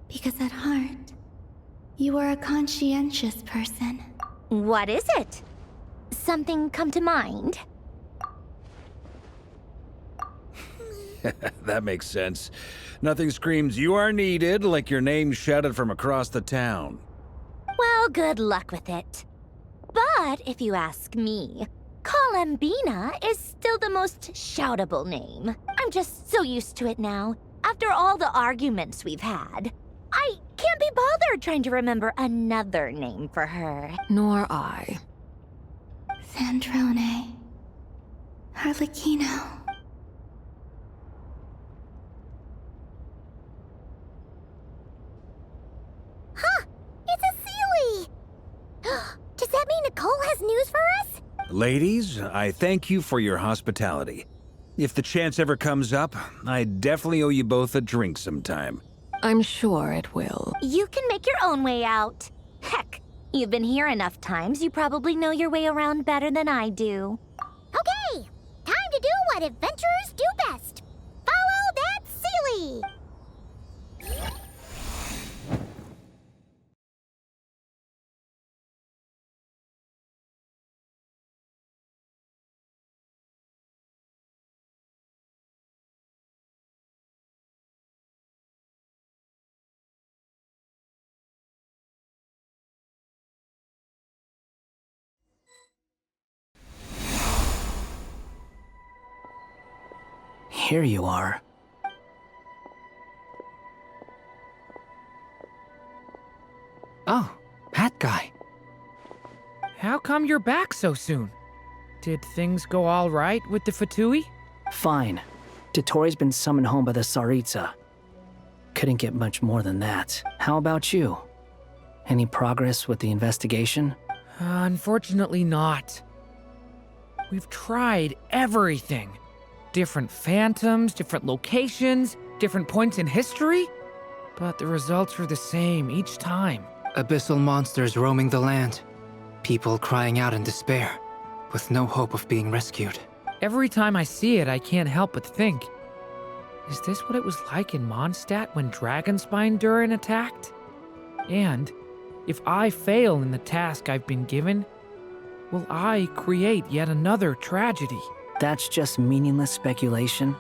Because at heart, you are a conscientious person. What is it? Something come to mind? That makes sense. Nothing screams you are needed like your name shouted from across the town. Well, good luck with it. But if you ask me, Kalambina is still the most shoutable name. I'm just so used to it now. After all the arguments we've had, I can't be bothered trying to remember another name for her. Nor I. Sandrone. Harlequino. Huh! It's a Sealy! Does that mean Nicole has news for us? Ladies, I thank you for your hospitality. If the chance ever comes up, I definitely owe you both a drink sometime. I'm sure it will. You can make your own way out. Heck, you've been here enough times, you probably know your way around better than I do. Okay, time to do what adventurers do best. Follow that Sealy! Here you are. Oh, that guy. How come you're back so soon? Did things go all right with the Fatui? Fine. Dotori's been summoned home by the Tsaritsa. Couldn't get much more than that. How about you? Any progress with the investigation? Unfortunately not. We've tried everything. Different phantoms, different locations, different points in history, but the results are the same each time. Abyssal monsters roaming the land. People crying out in despair, with no hope of being rescued. Every time I see it, I can't help but think, is this what it was like in Mondstadt when Dragonspine Durin attacked? And if I fail in the task I've been given, will I create yet another tragedy? That's just meaningless speculation.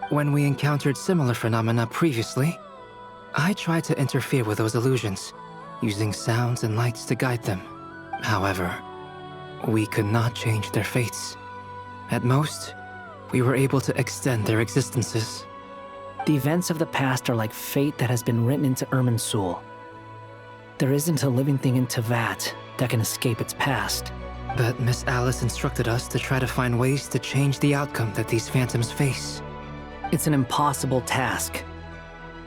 When we encountered similar phenomena previously, I tried to interfere with those illusions, using sounds and lights to guide them. However, we could not change their fates. At most, we were able to extend their existences. The events of the past are like fate that has been written into Irminsul. There isn't a living thing in Teyvat that can escape its past. But Miss Alice instructed us to try to find ways to change the outcome that these phantoms face. It's an impossible task.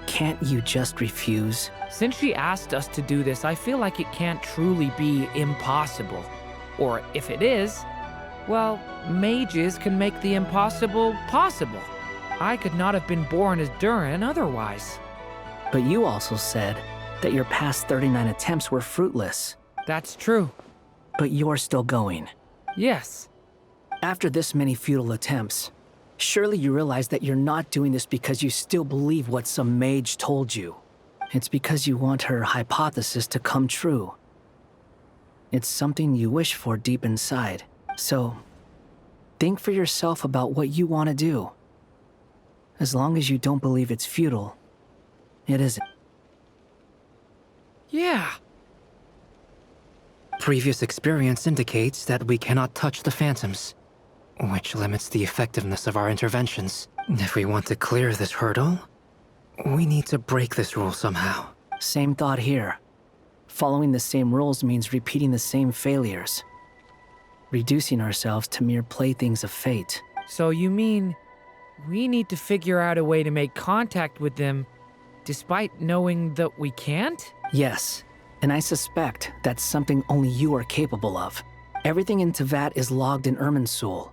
Can't you just refuse? Since she asked us to do this, I feel like it can't truly be impossible. Or if it is, well, mages can make the impossible possible. I could not have been born as Durin otherwise. But you also said that your past 39 attempts were fruitless. That's true. But you're still going. Yes. After this many futile attempts, surely you realize that you're not doing this because you still believe what some mage told you. It's because you want her hypothesis to come true. It's something you wish for deep inside. So, think for yourself about what you want to do. As long as you don't believe it's futile, it isn't. Yeah. Previous experience indicates that we cannot touch the phantoms, which limits the effectiveness of our interventions. If we want to clear this hurdle, we need to break this rule somehow. Same thought here. Following the same rules means repeating the same failures. Reducing ourselves to mere playthings of fate. So you mean we need to figure out a way to make contact with them despite knowing that we can't? Yes, and I suspect that's something only you are capable of. Everything in Teyvat is logged in Irminsul,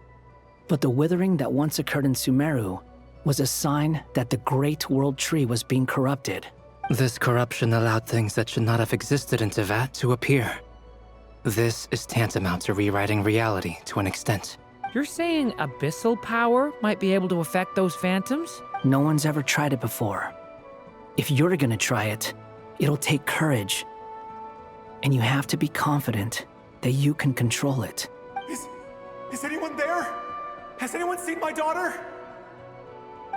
but the withering that once occurred in Sumeru was a sign that the Great World Tree was being corrupted. This corruption allowed things that should not have existed in Teyvat to appear. This is tantamount to rewriting reality to an extent. You're saying abyssal power might be able to affect those phantoms? No one's ever tried it before. If you're gonna try it, it'll take courage. And you have to be confident that you can control it. Is anyone there? Has anyone seen my daughter?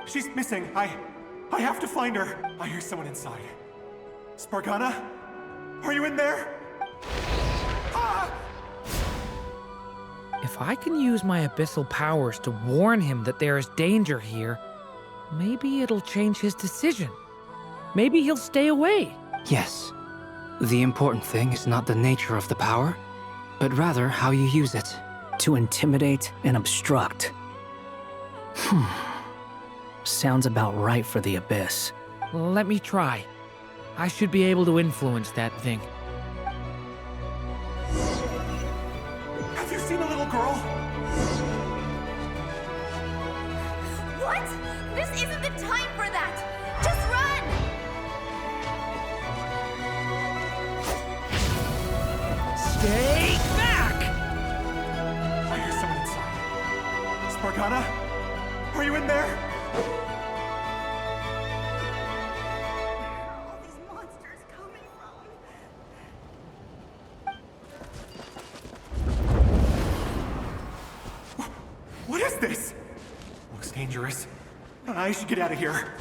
She's missing. I have to find her. I hear someone inside. Spargana? Are you in there? Ah! If I can use my abyssal powers to warn him that there is danger here, maybe it'll change his decision. Maybe he'll stay away. Yes. The important thing is not the nature of the power, but rather how you use it. To intimidate and obstruct. Sounds about right for the Abyss. Let me try. I should be able to influence that thing. Have you seen a little girl? What? This isn't the time for that! Just run! Stay back! I hear someone inside. Spargana? Are you in there? What is this? Looks dangerous. I should get out of here.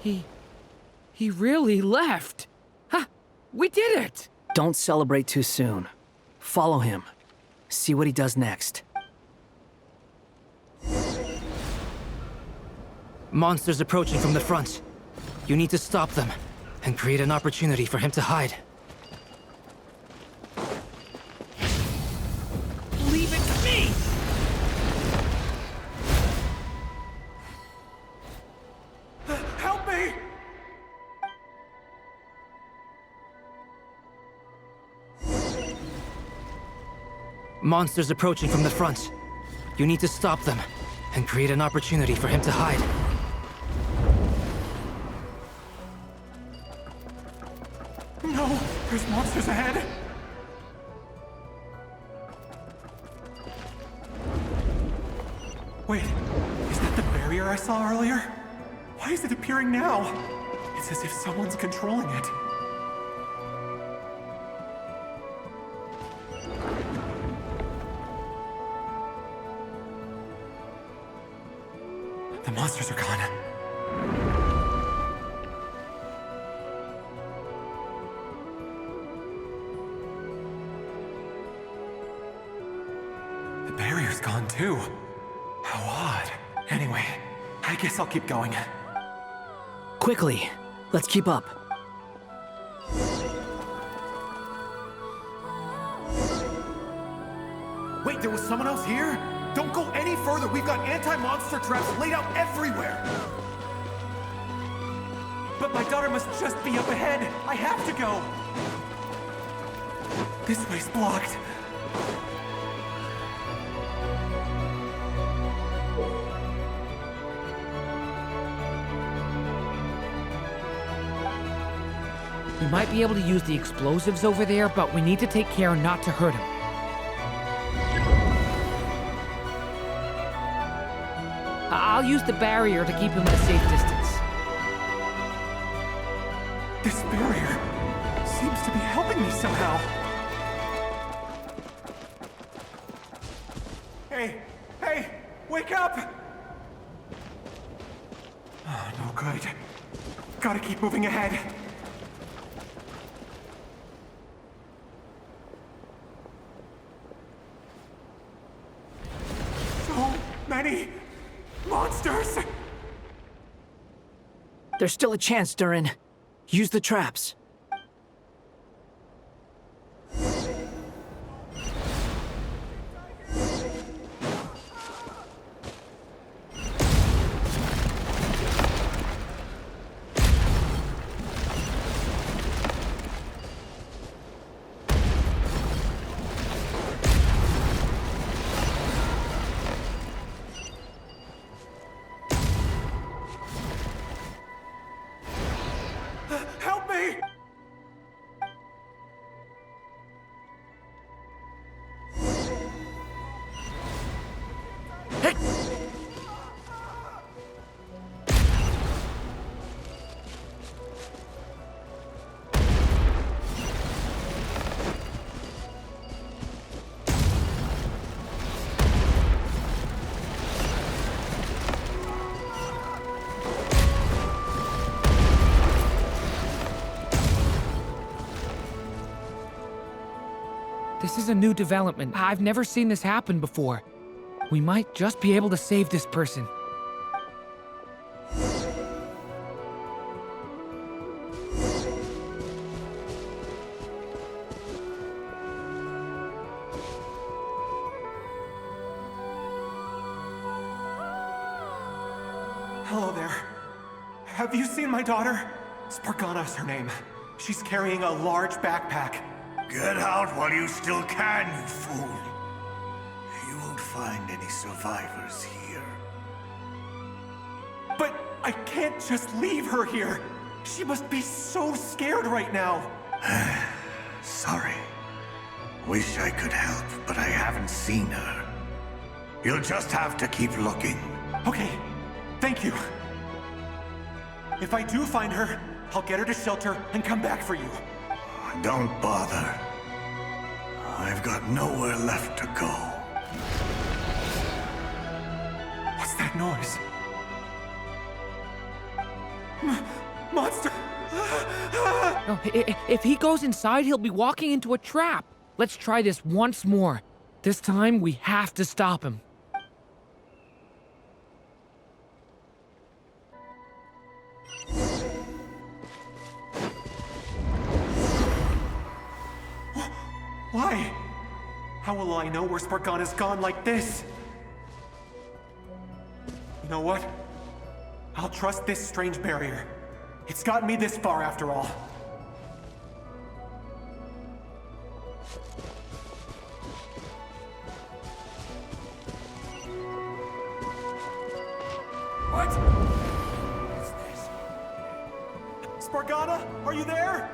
He really left. Ha! We did it! Don't celebrate too soon. Follow him. See what he does next. Monsters approaching from the front. You need to stop them and create an opportunity for him to hide. Leave it to me! Help me! Monsters approaching from the front. You need to stop them and create an opportunity for him to hide. No! There's monsters ahead! Wait, is that the barrier I saw earlier? Why is it appearing now? It's as if someone's controlling it. The monsters are gone. The barrier's gone too. How odd. Anyway, I guess I'll keep going. Quickly, let's keep up. Wait, there was someone else here? Don't go any further. We've got anti-monster traps laid out everywhere. But my daughter must just be up ahead. I have to go. This way's blocked. We might be able to use the explosives over there, but we need to take care not to hurt him. I'll use the barrier to keep him at a safe distance. This barrier seems to be helping me somehow. Hey, wake up! Oh, no good. Gotta keep moving ahead. So many monsters! There's still a chance, Durin. Use the traps. Help me! This is a new development. I've never seen this happen before. We might just be able to save this person. Hello there. Have you seen my daughter? Spargana's her name. She's carrying a large backpack. Get out while you still can, you fool. You won't find any survivors here. But I can't just leave her here. She must be so scared right now. Sorry. Wish I could help, but I haven't seen her. You'll just have to keep looking. Okay, thank you. If I do find her, I'll get her to shelter and come back for you. Don't bother. I've got nowhere left to go. What's that noise? Monster! No, if he goes inside, he'll be walking into a trap. Let's try this once more. This time, we have to stop him. Why? How will I know where Spargana's gone like this? You know what? I'll trust this strange barrier. It's gotten me this far after all. What? What is this? Spargana, are you there?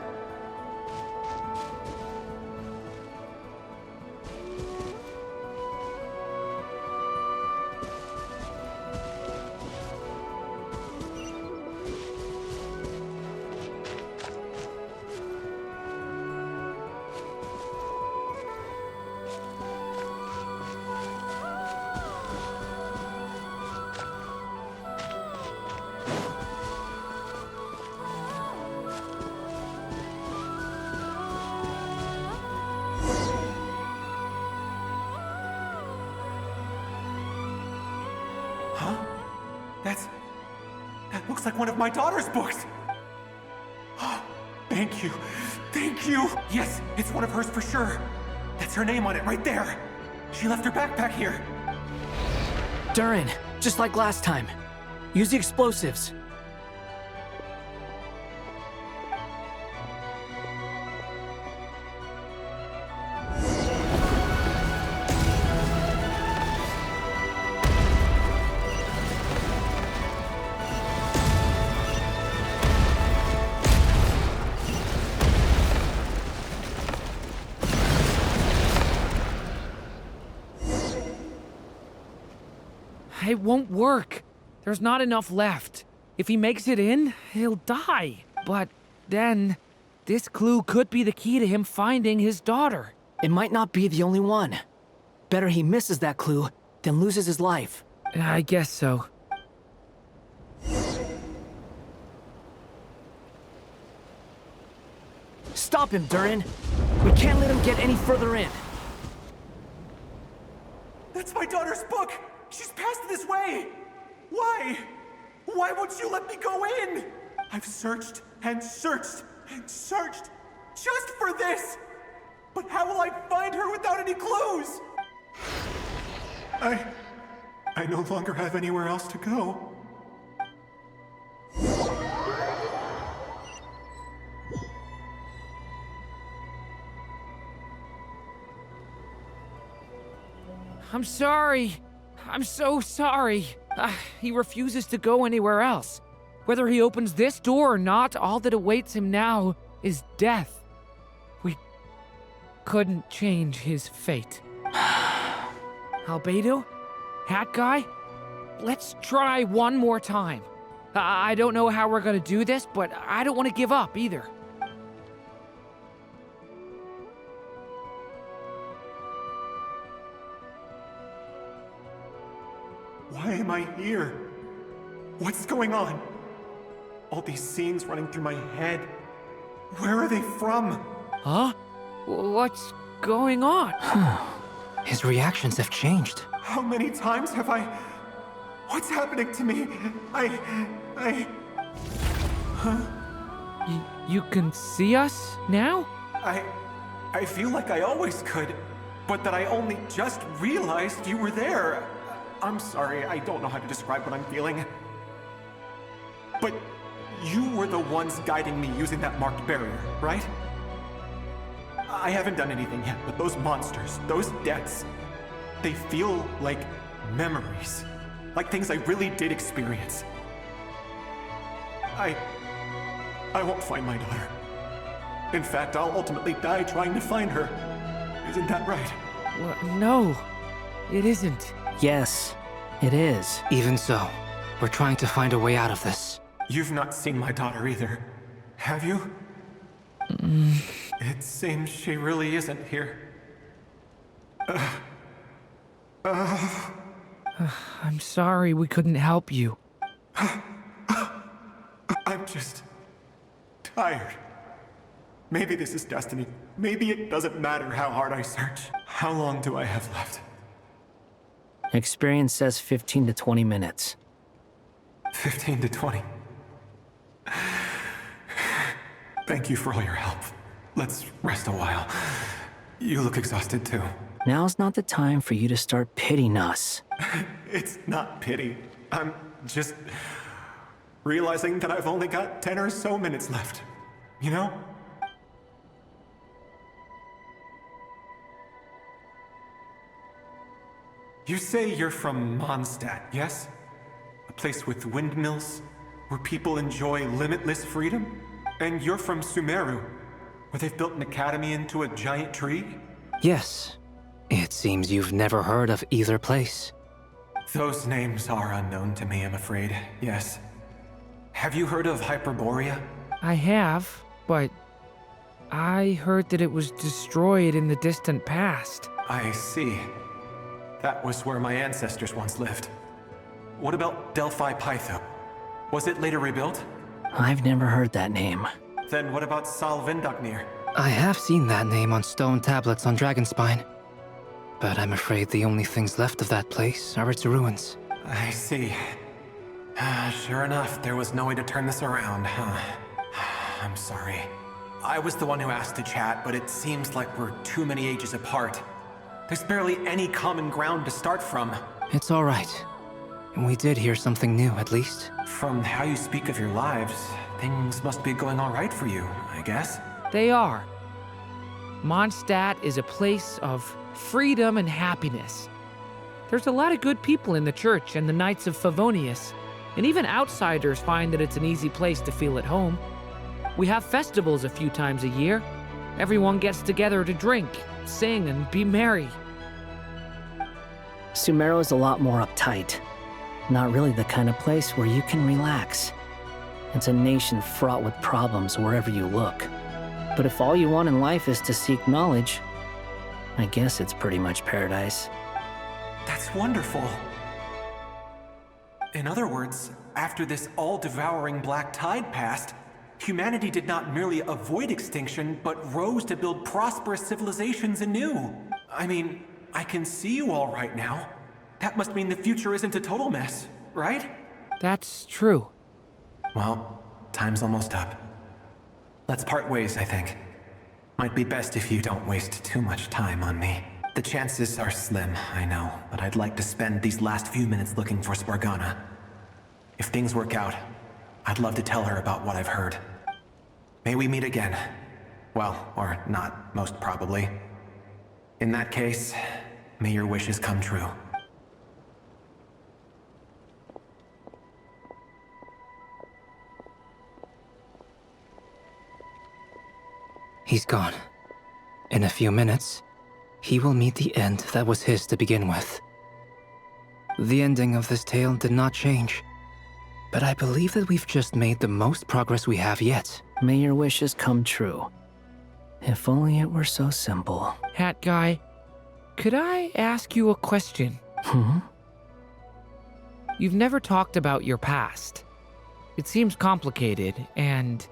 That looks like one of my daughter's books! Thank you. Thank you! Yes, it's one of hers for sure. That's her name on it right there. She left her backpack here. Durin, just like last time. Use the explosives. It won't work. There's not enough left. If he makes it in, he'll die. But then, this clue could be the key to him finding his daughter. It might not be the only one. Better he misses that clue than loses his life. I guess so. Stop him, Durin. We can't let him get any further in. That's my daughter's book! She's passed this way! Why? Why won't you let me go in? I've searched and searched and searched just for this! But how will I find her without any clues? I no longer have anywhere else to go. I'm sorry. I'm so sorry. He refuses to go anywhere else. Whether he opens this door or not, all that awaits him now is death. We couldn't change his fate. Albedo? Hat Guy? Let's try one more time. I don't know how we're gonna do this, but I don't want to give up either. Why am I here? What's going on? All these scenes running through my head. Where are they from? Huh? What's going on? His reactions have changed. How many times have I... What's happening to me? Huh? You can see us now? I feel like I always could, but that I only just realized you were there. I'm sorry, I don't know how to describe what I'm feeling. But you were the ones guiding me using that marked barrier, right? I haven't done anything yet, but those monsters, those deaths, they feel like memories. Like things I really did experience. I won't find my daughter. In fact, I'll ultimately die trying to find her. Isn't that right? Well, no, it isn't. Yes, it is. Even so, we're trying to find a way out of this. You've not seen my daughter either, have you? It seems she really isn't here. I'm sorry we couldn't help you. I'm just... tired. Maybe this is destiny. Maybe it doesn't matter how hard I search. How long do I have left? Experience says 15 to 20 minutes. 15 to 20. Thank you for all your help. Let's rest a while. You look exhausted too. Now's not the time for you to start pitying us. It's not pity. I'm just realizing that I've only got 10 or so minutes left. You know? You say you're from Mondstadt, yes? A place with windmills, where people enjoy limitless freedom? And you're from Sumeru, where they've built an academy into a giant tree? Yes. It seems you've never heard of either place. Those names are unknown to me, I'm afraid, yes. Have you heard of Hyperborea? I have, but I heard that it was destroyed in the distant past. I see. That was where my ancestors once lived. What about Delphi Pytho? Was it later rebuilt? I've never heard that name. Then what about Sal Vindaknir? I have seen that name on stone tablets on Dragonspine. But I'm afraid the only things left of that place are its ruins. I see. Sure enough, there was no way to turn this around, huh? I'm sorry. I was the one who asked to chat, but it seems like we're too many ages apart. There's barely any common ground to start from. It's all right. We did hear something new, at least. From how you speak of your lives, things must be going all right for you, I guess. They are. Mondstadt is a place of freedom and happiness. There's a lot of good people in the church and the Knights of Favonius, and even outsiders find that it's an easy place to feel at home. We have festivals a few times a year. Everyone gets together to drink, sing, and be merry. Sumeru is a lot more uptight. Not really the kind of place where you can relax. It's a nation fraught with problems wherever you look. But if all you want in life is to seek knowledge, I guess it's pretty much paradise. That's wonderful. In other words, after this all-devouring black tide passed, humanity did not merely avoid extinction, but rose to build prosperous civilizations anew. I mean, I can see you all right now. That must mean the future isn't a total mess, right? That's true. Well, time's almost up. Let's part ways, I think. Might be best if you don't waste too much time on me. The chances are slim, I know, but I'd like to spend these last few minutes looking for Spargana. If things work out, I'd love to tell her about what I've heard. May we meet again. Well, or not, most probably. In that case, may your wishes come true. He's gone. In a few minutes, he will meet the end that was his to begin with. The ending of this tale did not change, but I believe that we've just made the most progress we have yet. May your wishes come true. If only it were so simple. Hat guy, could I ask you a question? You've never talked about your past. It seems complicated, and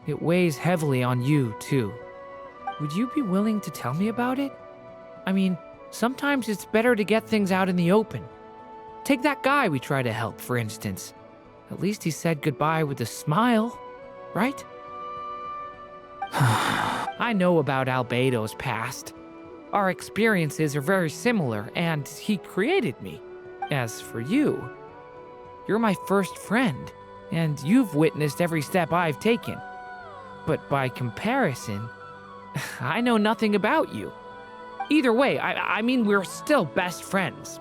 it weighs heavily on you, too. Would you be willing to tell me about it? I mean, sometimes it's better to get things out in the open. Take that guy we try to help, for instance. At least he said goodbye with a smile, right? I know about Albedo's past. Our experiences are very similar, and he created me. As for you, you're my first friend, and you've witnessed every step I've taken. But by comparison, I know nothing about you. Either way, I mean, we're still best friends.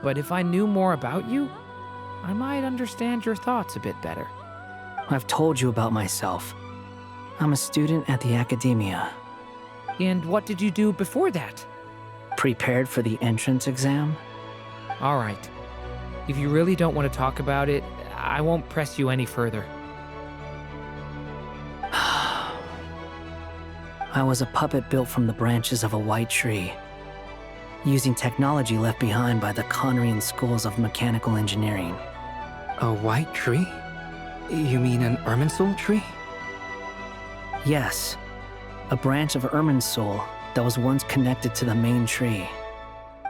But if I knew more about you, I might understand your thoughts a bit better. I've told you about myself. I'm a student at the academia. And what did you do before that? Prepared for the entrance exam? All right. If you really don't want to talk about it, I won't press you any further. I was a puppet built from the branches of a white tree, using technology left behind by the Conrian schools of mechanical engineering. A white tree? You mean an Irminsul tree? Yes, a branch of Irminsul that was once connected to the main tree.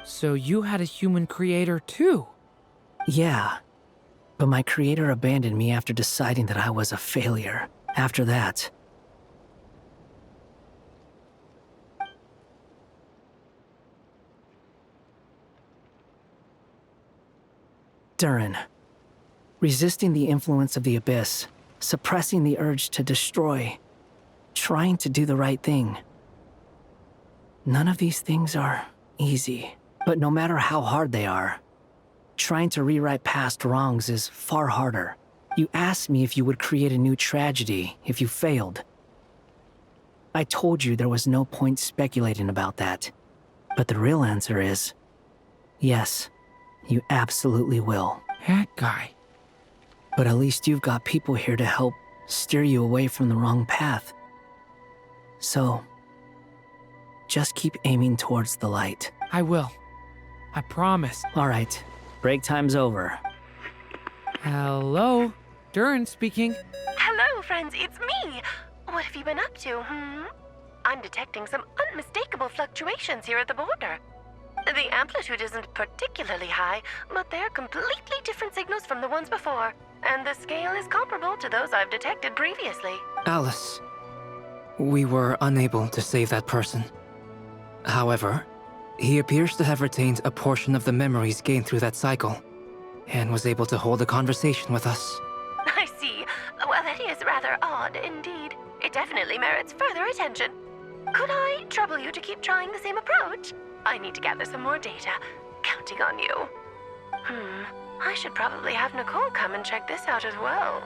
So you had a human creator too? Yeah, but my creator abandoned me after deciding that I was a failure. After that, Durin, resisting the influence of the Abyss, suppressing the urge to destroy, trying to do the right thing. None of these things are easy, but no matter how hard they are, trying to rewrite past wrongs is far harder. You asked me if you would create a new tragedy if you failed. I told you there was no point speculating about that, but the real answer is, yes. You absolutely will. That guy. But at least you've got people here to help steer you away from the wrong path. So, just keep aiming towards the light. I will. I promise. All right. Break time's over. Hello? Durin speaking. Hello, friends, it's me. What have you been up to, I'm detecting some unmistakable fluctuations here at the border. The amplitude isn't particularly high, but they're completely different signals from the ones before, and the scale is comparable to those I've detected previously. Alice, we were unable to save that person. However, he appears to have retained a portion of the memories gained through that cycle, and was able to hold a conversation with us. I see. Well, that is rather odd indeed. It definitely merits further attention. Could I trouble you to keep trying the same approach? I need to gather some more data. Counting on you. I should probably have Nicole come and check this out as well.